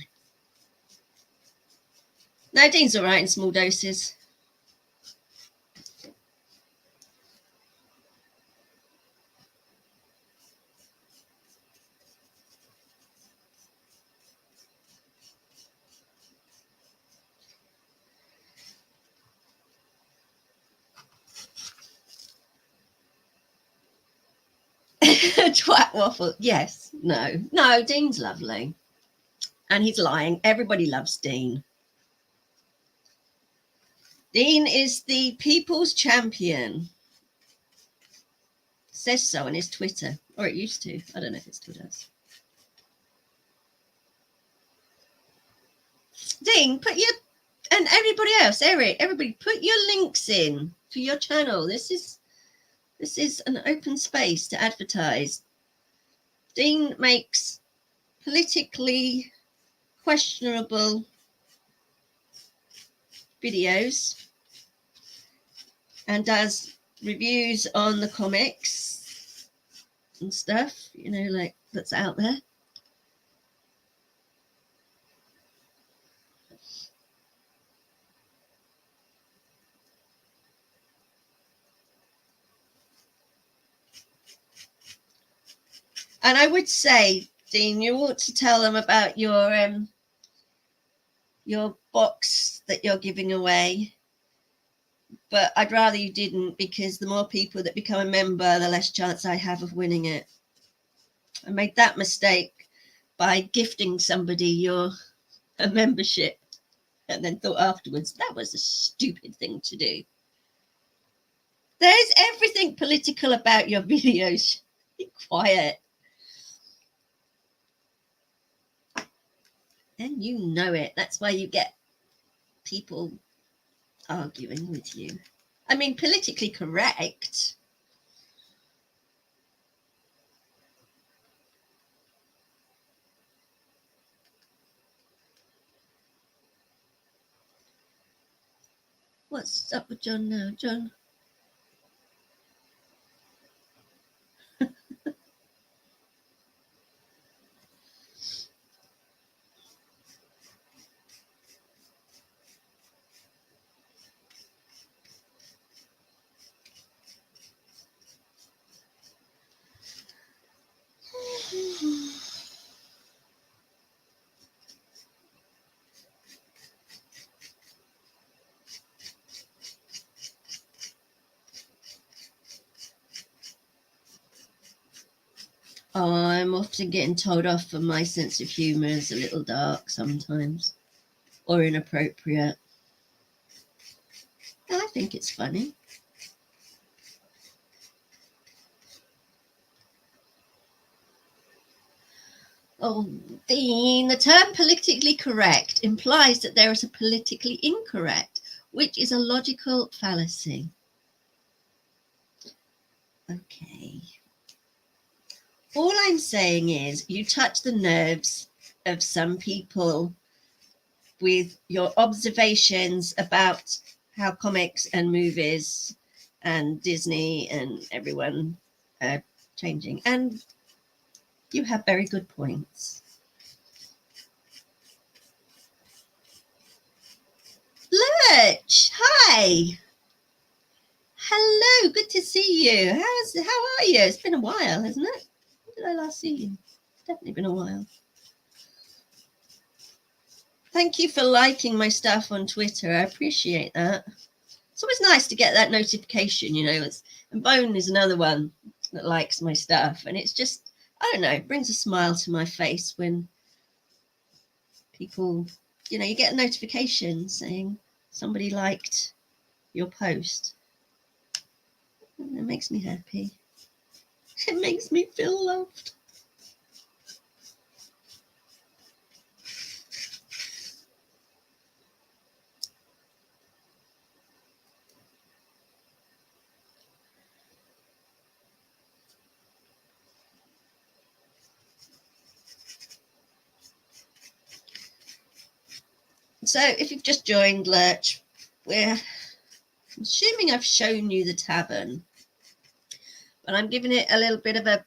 No, Dean's all right in small doses. Twat waffle. Yes. No, Dean's lovely. And he's lying. Everybody loves Dean. Dean is the people's champion. Says so on his Twitter. Or it used to. I don't know if it still does. Dean, put your... And everybody else, Eric, everybody, put your links in to your channel. This is an open space to advertise. Dean makes politically questionable videos and does reviews on the comics and stuff, you know, like that's out there. And I would say, Dean, you ought to tell them about your box that you're giving away. But I'd rather you didn't, because the more people that become a member, the less chance I have of winning it. I made that mistake by gifting somebody a membership and then thought afterwards, that was a stupid thing to do. There's everything political about your videos. Be quiet. And you know it. That's why you get people arguing with you. I mean, politically correct. What's up with John now? John? Oh, I'm often getting told off for my sense of humour is a little dark sometimes, or inappropriate. I think it's funny. Oh, Dean, the term politically correct implies that there is a politically incorrect, which is a logical fallacy. Okay. All I'm saying is you touch the nerves of some people with your observations about how comics and movies and Disney and everyone are changing. And You have very good points. Lurch, hi. Hello, good to see you. How are you? It's been a while, hasn't it? When did I last see you? Definitely been a while. Thank you for liking my stuff on Twitter. I appreciate that. It's always nice to get that notification, you know. And Bone is another one that likes my stuff. And it's just, I don't know, it brings a smile to my face when people, you know, you get a notification saying somebody liked your post. And it makes me happy. It makes me feel loved. So if you've just joined, Lurch, we're assuming I've shown you the tavern, but I'm giving it a little bit of a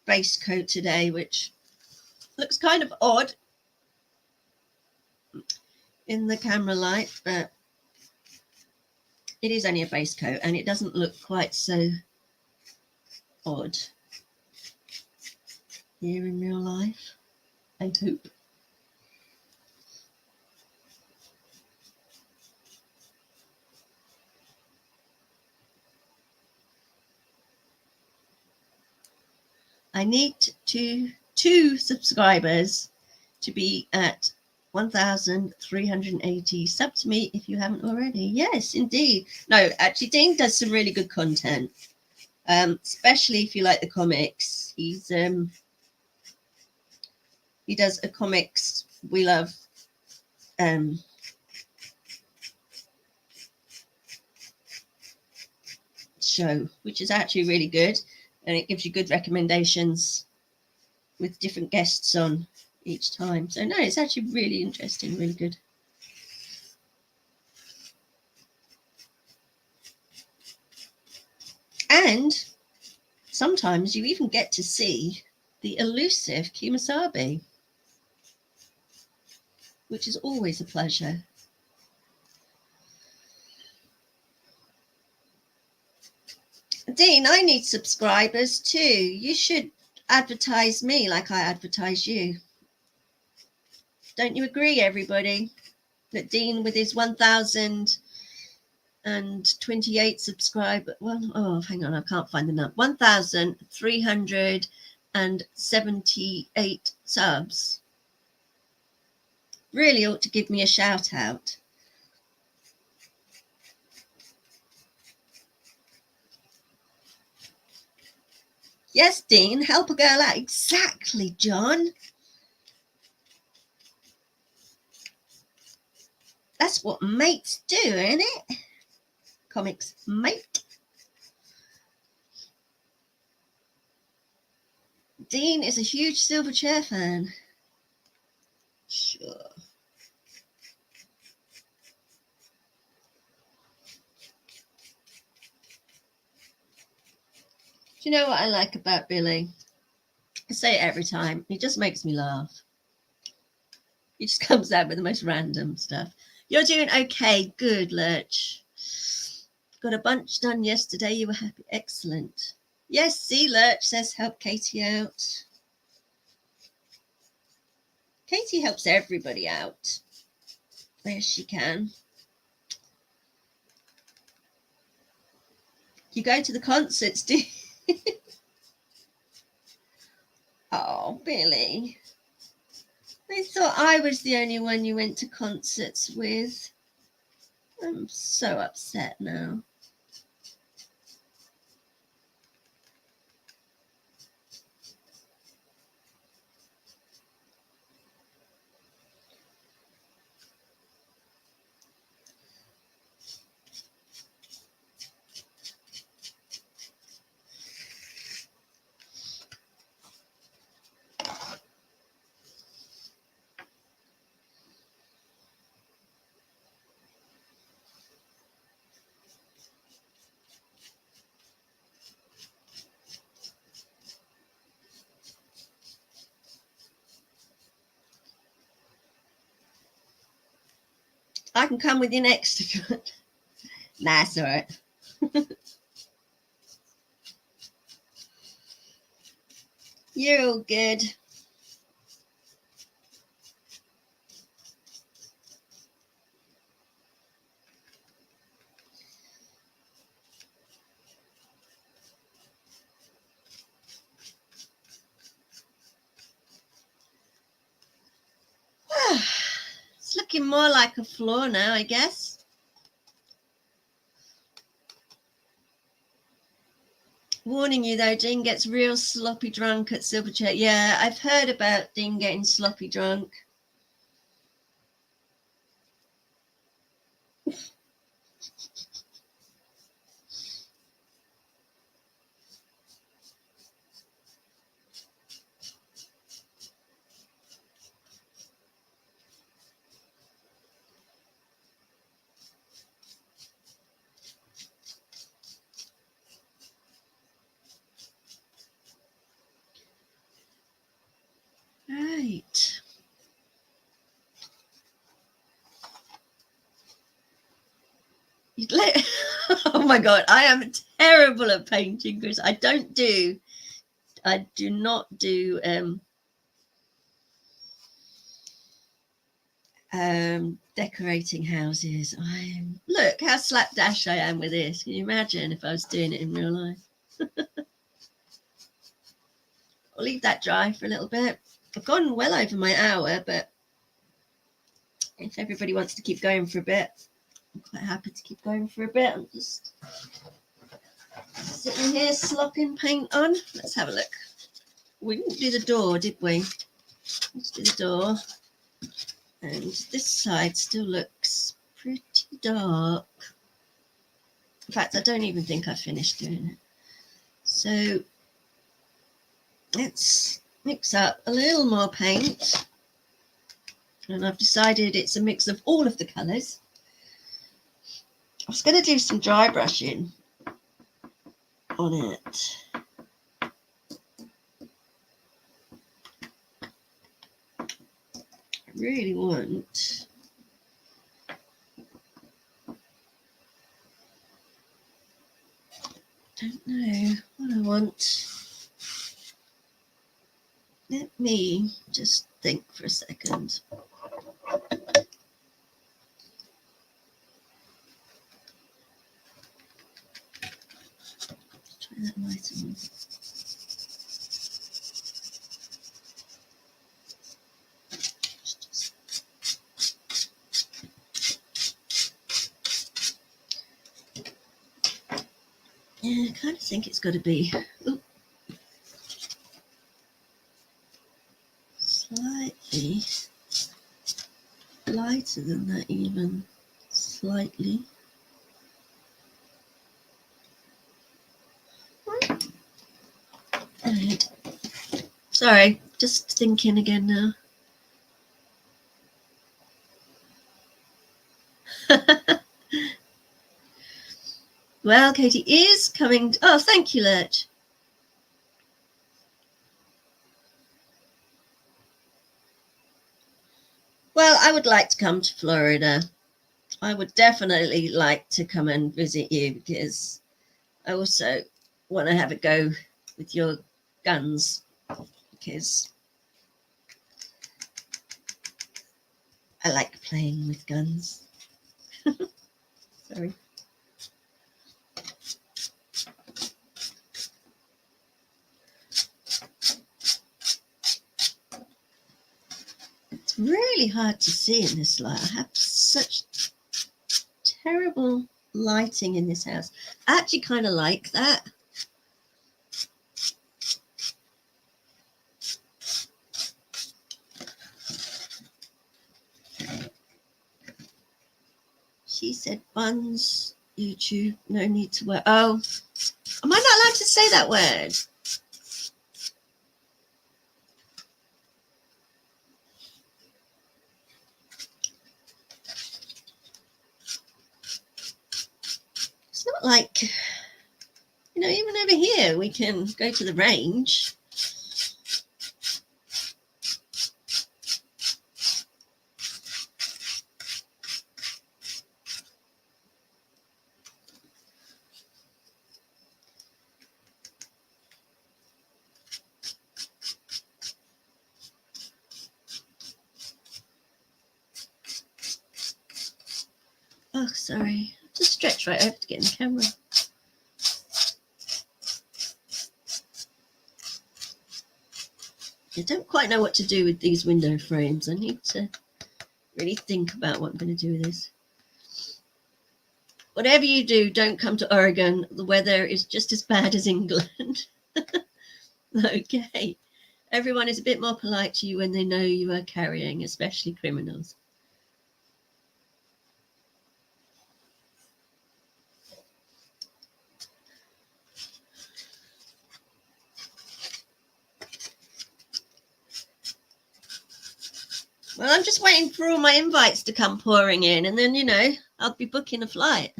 base coat today, which looks kind of odd in the camera light, but it is only a base coat and it doesn't look quite so odd here in real life, I hope. I need two subscribers to be at 1,380. Sub to me if you haven't already. Yes, indeed. No, actually, Dean does some really good content, especially if you like the comics. He does a comics we love show, which is actually really good, and it gives you good recommendations with different guests on each time. So no, it's actually really interesting, really good. And sometimes you even get to see the elusive Kimasabi, which is always a pleasure. Dean, I need subscribers too. You should advertise me like I advertise you. Don't you agree, everybody? That Dean, with his 1,028 subscribers, hang on, I can't find the number. 1,378 subs. Really ought to give me a shout out. Yes, Dean, help a girl out. Exactly, John. That's what mates do, isn't it? Comics mate. Dean is a huge Silverchair fan. Sure. Do you know what I like about Billy? I say it every time. He just makes me laugh. He just comes out with the most random stuff. You're doing okay. Good, Lurch. Got a bunch done yesterday. You were happy. Excellent. Yes, see, Lurch says help Katie out. Katie helps everybody out where she can. You go to the concerts, do you? Oh, Billy. I thought I was the only one you went to concerts with. I'm so upset now. I can come with you next if you want. Nah, it's all right. You're all good. It's looking more like a floor now, I guess. Warning you though, Dean gets real sloppy drunk at Silverchair. Yeah, I've heard about Dean getting sloppy drunk. Right. Oh my god, I am terrible at painting, Chris. I do not do decorating houses. Look how slapdash I am with this. Can you imagine if I was doing it in real life? I'll leave that dry for a little bit. I've gone well over my hour, but if everybody wants to keep going for a bit, I'm quite happy to keep going for a bit. I'm just sitting here slopping paint on. Let's have a look. We didn't do the door, did we? Let's do the door. And this side still looks pretty dark. In fact, I don't even think I finished doing it. So let's mix up a little more paint. And I've decided it's a mix of all of the colours. I was going to do some dry brushing on it. I really want don't know what I want. Let me just think for a second. Try that light on. Yeah, I kind of think it's got to be slightly lighter than that, even slightly. Right. Sorry, just thinking again now. Well, Katie is coming. Oh, thank you, Lurch. Well, I would like to come to Florida. I would definitely like to come and visit you because I also want to have a go with your guns because I like playing with guns. Sorry. It's really hard to see in this light. I have such terrible lighting in this house. I actually kind of like that. She said buns, YouTube, no need to wear. Oh, am I not allowed to say that word? It's not like, even over here we can go to the range. stretch right over to get in the camera. I don't quite know what to do with these window frames. I need to really think about what I'm going to do with this. Whatever you do, don't come to Oregon. The weather is just as bad as England. Okay. Everyone is a bit more polite to you when they know you are carrying, especially criminals. Well, I'm just waiting for all my invites to come pouring in, and then, you know, I'll be booking a flight.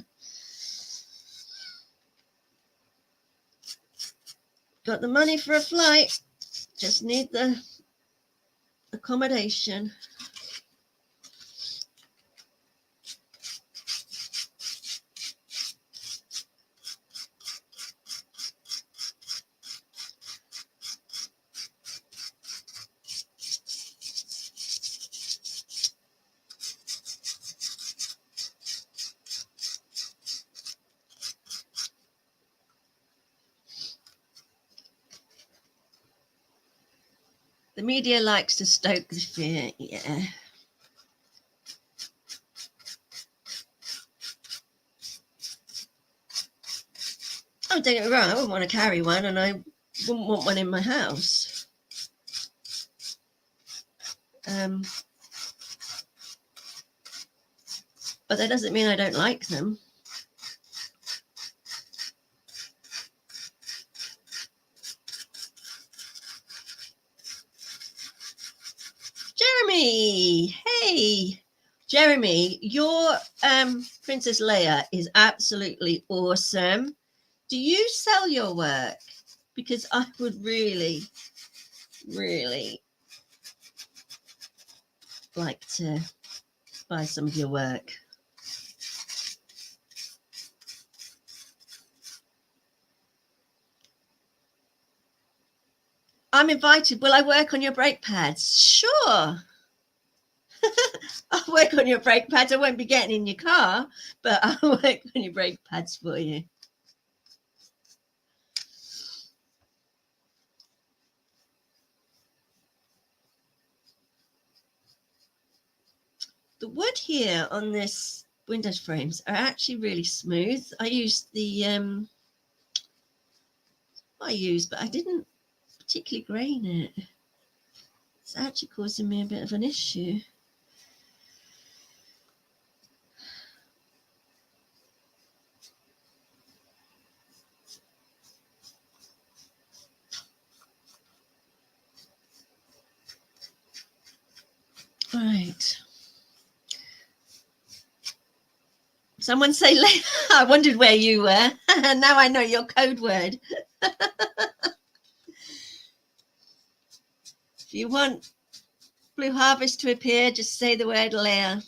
Got the money for a flight, just need the accommodation. The media likes to stoke the fear, yeah. Oh, don't get me wrong, I wouldn't want to carry one, and I wouldn't want one in my house. But that doesn't mean I don't like them. Jeremy, hey. Jeremy, your Princess Leia is absolutely awesome. Do you sell your work? Because I would really, really like to buy some of your work. I'm invited. Will I work on your brake pads? Sure. I'll work on your brake pads. I won't be getting in your car, but I'll work on your brake pads for you. The wood here on this window frames are actually really smooth. I used the but I didn't particularly grain it. It's actually causing me a bit of an issue. Right. Someone say, I wondered where you were. Now I know your code word. If you want Blue Harvest to appear, just say the word Leia.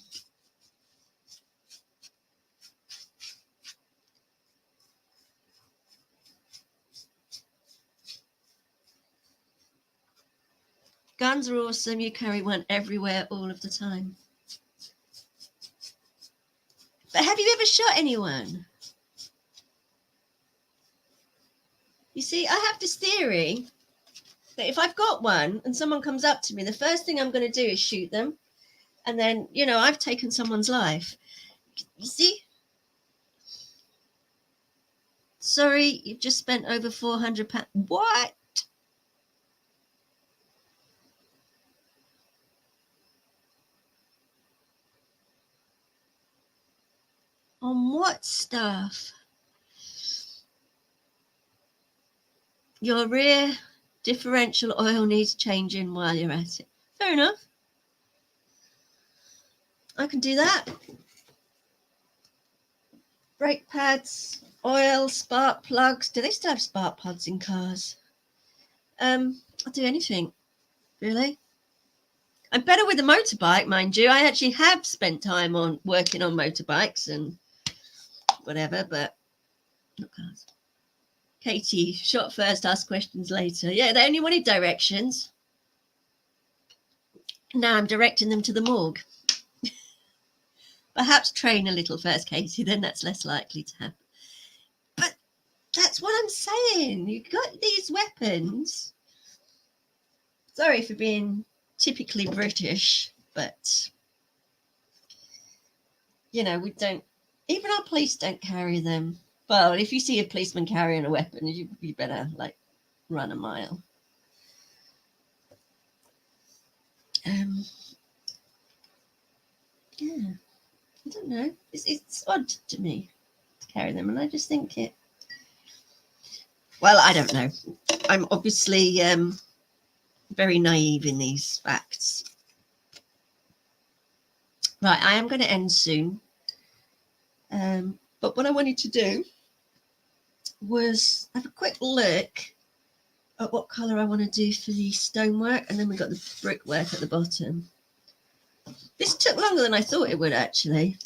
Guns are awesome. You carry one everywhere all of the time. But have you ever shot anyone? You see, I have this theory that if I've got one and someone comes up to me, the first thing I'm going to do is shoot them. And then, you know, I've taken someone's life. You see? Sorry, you've just spent over £400. What? On what stuff? Your rear differential oil needs changing while you're at it. Fair enough. I can do that. Brake pads, oil, spark plugs. Do they still have spark plugs in cars? I'll do anything, really. I'm better with a motorbike, mind you. I actually have spent time on working on motorbikes and whatever, but not cars. Katie, shot first, ask questions later. Yeah, they only wanted directions. Now I'm directing them to the morgue. Perhaps train a little first, Katie, then that's less likely to happen. But that's what I'm saying. You've got these weapons. Sorry for being typically British, but, you know, we don't, even our police don't carry them. Well, if you see a policeman carrying a weapon, you better, like, run a mile. Yeah, I don't know. It's odd to me to carry them, and I just think it. Well, I don't know. I'm obviously very naive in these facts. Right, I am going to end soon. But what I wanted to do was have a quick look at what colour I want to do for the stonework, and then we've got the brickwork at the bottom. This took longer than I thought it would, actually.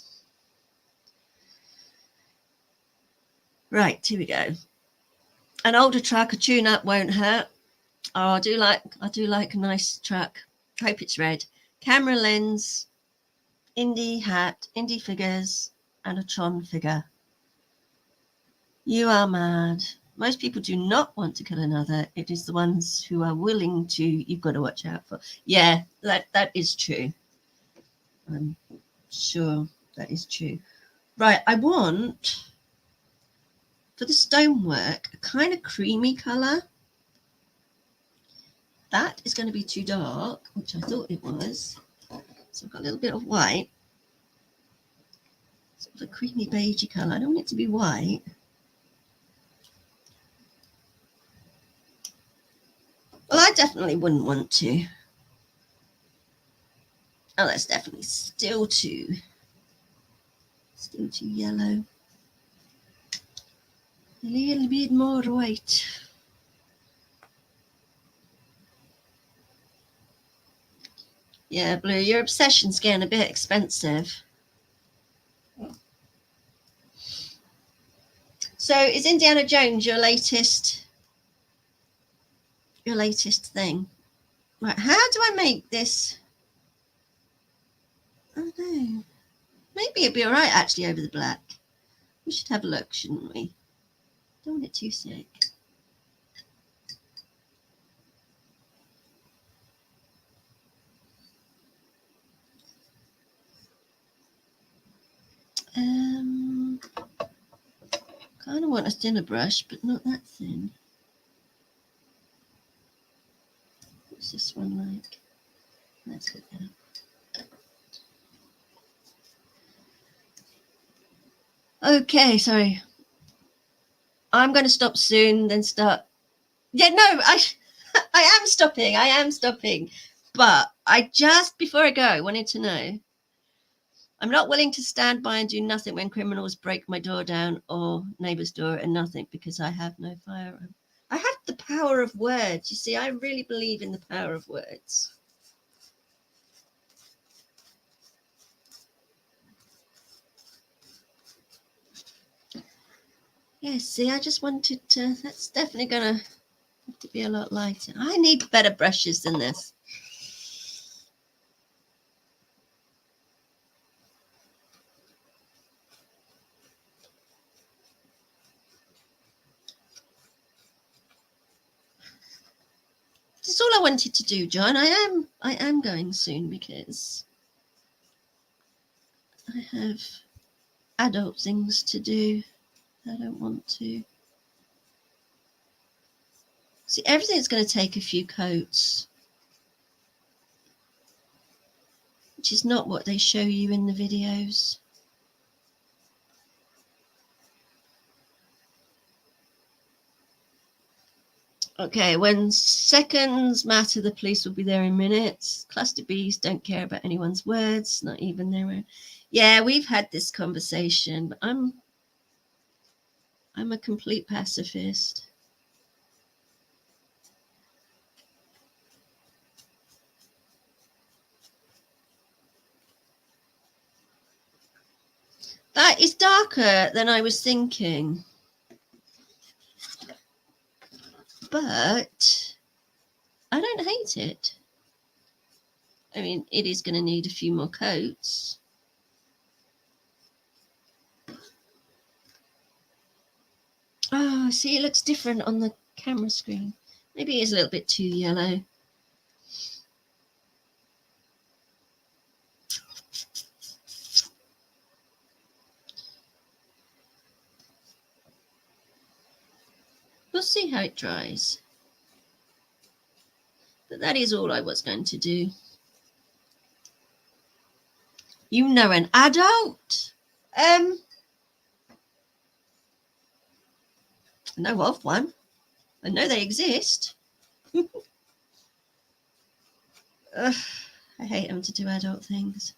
Right, here we go. An older truck, a tune-up won't hurt. Oh, I do like a nice truck. Hope it's red. Camera lens, indie hat, indie figures, and a Tron figure. You are mad. Most people do not want to kill another. It is the ones who are willing to, you've got to watch out for. Yeah, that is true. I'm sure that is true. Right, I want, for the stonework, a kind of creamy colour. That is going to be too dark, which I thought it was. So I've got a little bit of white. Sort of a creamy beigey colour. I don't want it to be white. Well, I definitely wouldn't want to. Oh, that's definitely still too yellow. A little bit more white. Yeah, Blue, your obsession's getting a bit expensive. So is Indiana Jones your latest thing? Right, how do I make this? Oh no. Maybe it'd be all right actually over the black. We should have a look, shouldn't we? Don't want it too thick. Kind of want a thinner brush, but not that thin. What's this one like? That's good now. Okay, sorry. I'm going to stop soon, then start. Yeah, no, I am stopping. But I just, before I go, wanted to know, I'm not willing to stand by and do nothing when criminals break my door down or neighbour's door and nothing because I have no firearm. I have the power of words. You see, I really believe in the power of words. Yeah, see, I just wanted to, that's definitely going to have to be a lot lighter. I need better brushes than this. That's all I wanted to do, John. I am going soon because I have adult things to do. I don't want to. See, everything's going to take a few coats, which is not what they show you in the videos. Okay, when seconds matter, the police will be there in minutes. Cluster Bs don't care about anyone's words, not even their own. Yeah, we've had this conversation, but I'm a complete pacifist. That is darker than I was thinking. But I don't hate it. I mean, it is going to need a few more coats. Oh, see, it looks different on the camera screen. Maybe it is a little bit too yellow. We'll see how it dries. But that is all I was going to do. You know an adult? I know of one. I know they exist. Ugh, I hate having to do adult things.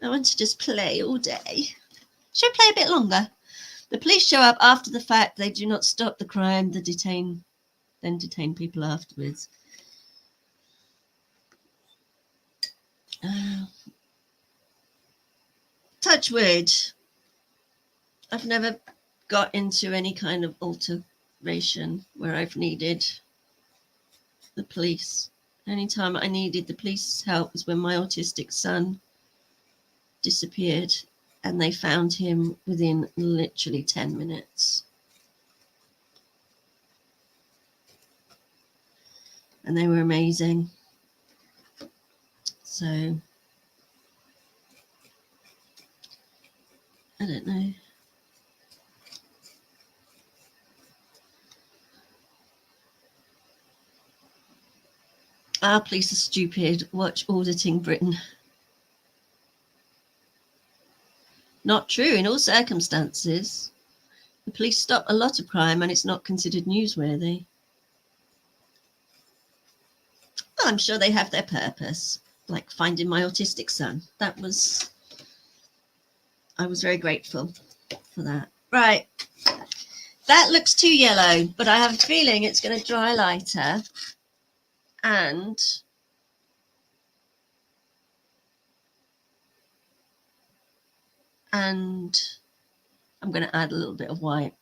I want to just play all day. Should I play a bit longer? The police show up after the fact. They do not stop the crime. Then detain people afterwards. Touch wood. I've never got into any kind of alteration where I've needed the police. Anytime I needed the police's help was when my autistic son disappeared, and they found him within literally 10 minutes. And they were amazing. So, I don't know. Our police are stupid. Watch Auditing Britain. Not true in all circumstances. The police stop a lot of crime and it's not considered newsworthy. Well, I'm sure they have their purpose, like finding my autistic son. I was very grateful for that. Right. That looks too yellow, but I have a feeling it's going to dry lighter. And I'm going to add a little bit of white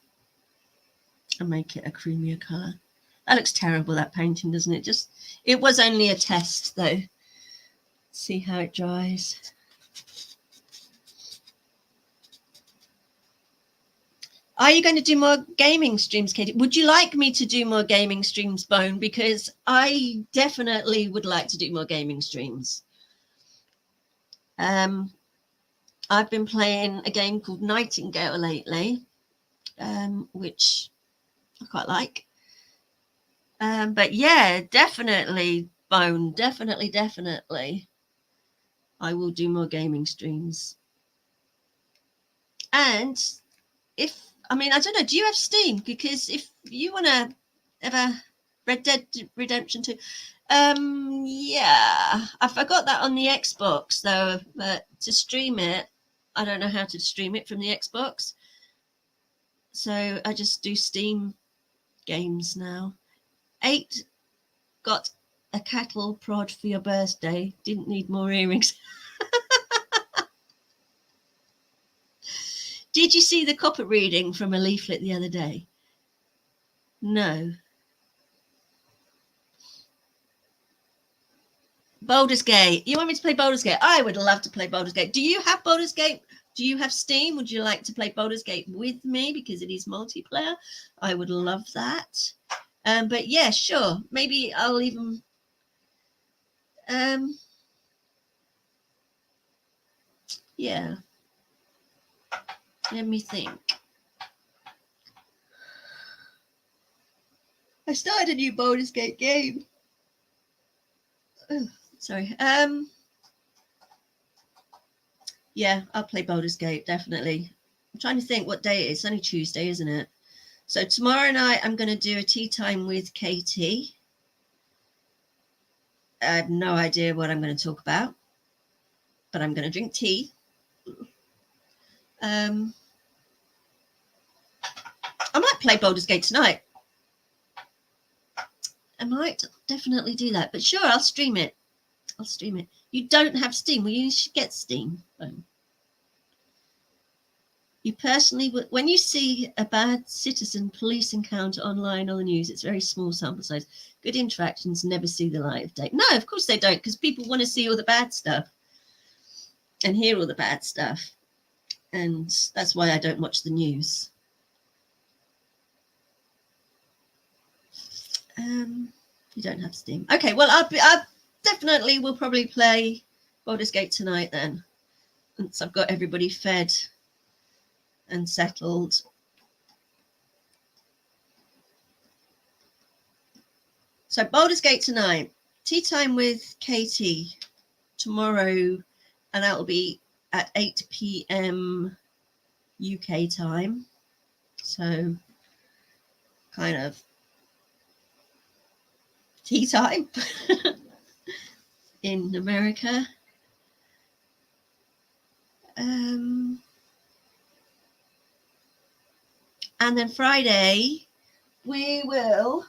and make it a creamier colour. That looks terrible, that painting, doesn't it? It was only a test, though. See how it dries. Are you going to do more gaming streams, Katie? Would you like me to do more gaming streams, Bone? Because I definitely would like to do more gaming streams. I've been playing a game called Nightingale lately, which I quite like. But yeah, definitely, Bone, definitely. I will do more gaming streams. And I don't know, do you have Steam? Because if you want to ever Red Dead Redemption 2, yeah, I forgot that on the Xbox though, but to stream it, I don't know how to stream it from the Xbox. So I just do Steam games now. 8 got a cattle prod for your birthday. Didn't need more earrings. Did you see the copper reading from a leaflet the other day? No. Baldur's Gate. You want me to play Baldur's Gate? I would love to play Baldur's Gate. Do you have Baldur's Gate? Do you have Steam? Would you like to play Baldur's Gate with me? Because it is multiplayer. I would love that. But yeah, sure. Maybe I'll even... yeah. Let me think. I started a new Baldur's Gate game. Oh, sorry. Yeah, I'll play Baldur's Gate, definitely. I'm trying to think what day it is. It's only Tuesday, isn't it? So tomorrow night I'm going to do a tea time with Katie. I have no idea what I'm going to talk about, but I'm going to drink tea. I might play Baldur's Gate tonight. I might definitely do that, but sure, I'll stream it. You don't have Steam. Well, you should get Steam. You personally, when you see a bad citizen police encounter online on the news, it's very small sample size. Good interactions never see the light of day. No, of course they don't, because people want to see all the bad stuff and hear all the bad stuff. And that's why I don't watch the news. You don't have Steam. Okay, well, I definitely will probably play Baldur's Gate tonight then, once I've got everybody fed and settled. So Baldur's Gate tonight, tea time with Katie tomorrow, and that'll be at 8 p.m. UK time. So kind of tea time in America. And then Friday, we will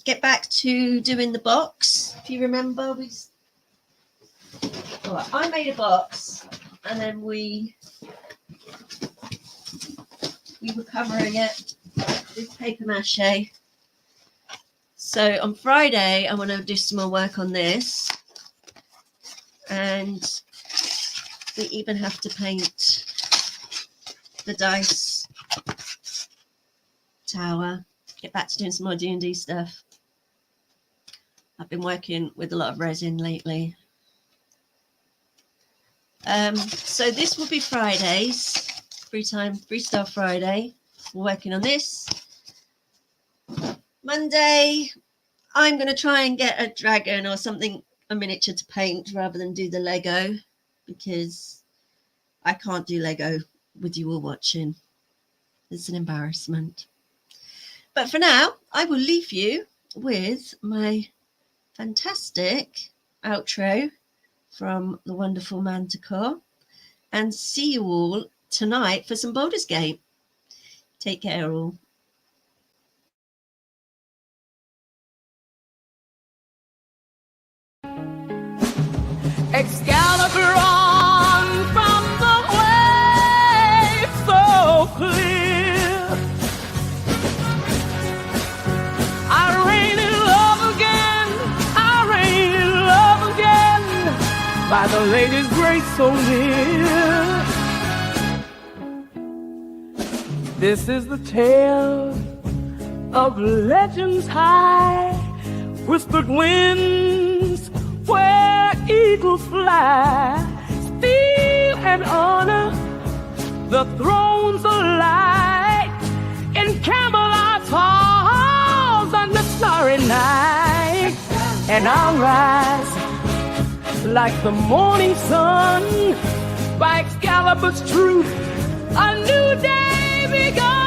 get back to doing the box. If you remember, I made a box, and then we were covering it with paper mache. So on Friday, I want to do some more work on this, and we even have to paint the dice tower. Get back to doing some more D&D stuff. I've been working with a lot of resin lately. So this will be Fridays, Freestyle Friday. We're working on this. Monday, I'm going to try and get a dragon or something, a miniature to paint rather than do the Lego, because I can't do Lego with you all watching. It's an embarrassment. But for now, I will leave you with my fantastic outro from the wonderful Manticore, and see you all tonight for some Baldur's Gate. Take care all. Excalibur on from the wave so clear. I reign in love again, I reign in love again, by the lady's grace so near. This is the tale of legends high, whispered winds where eagles fly, steel and honor, the thrones of light, in Camelot's halls under starry night. And I'll rise like the morning sun, by Excalibur's truth, a new day begun.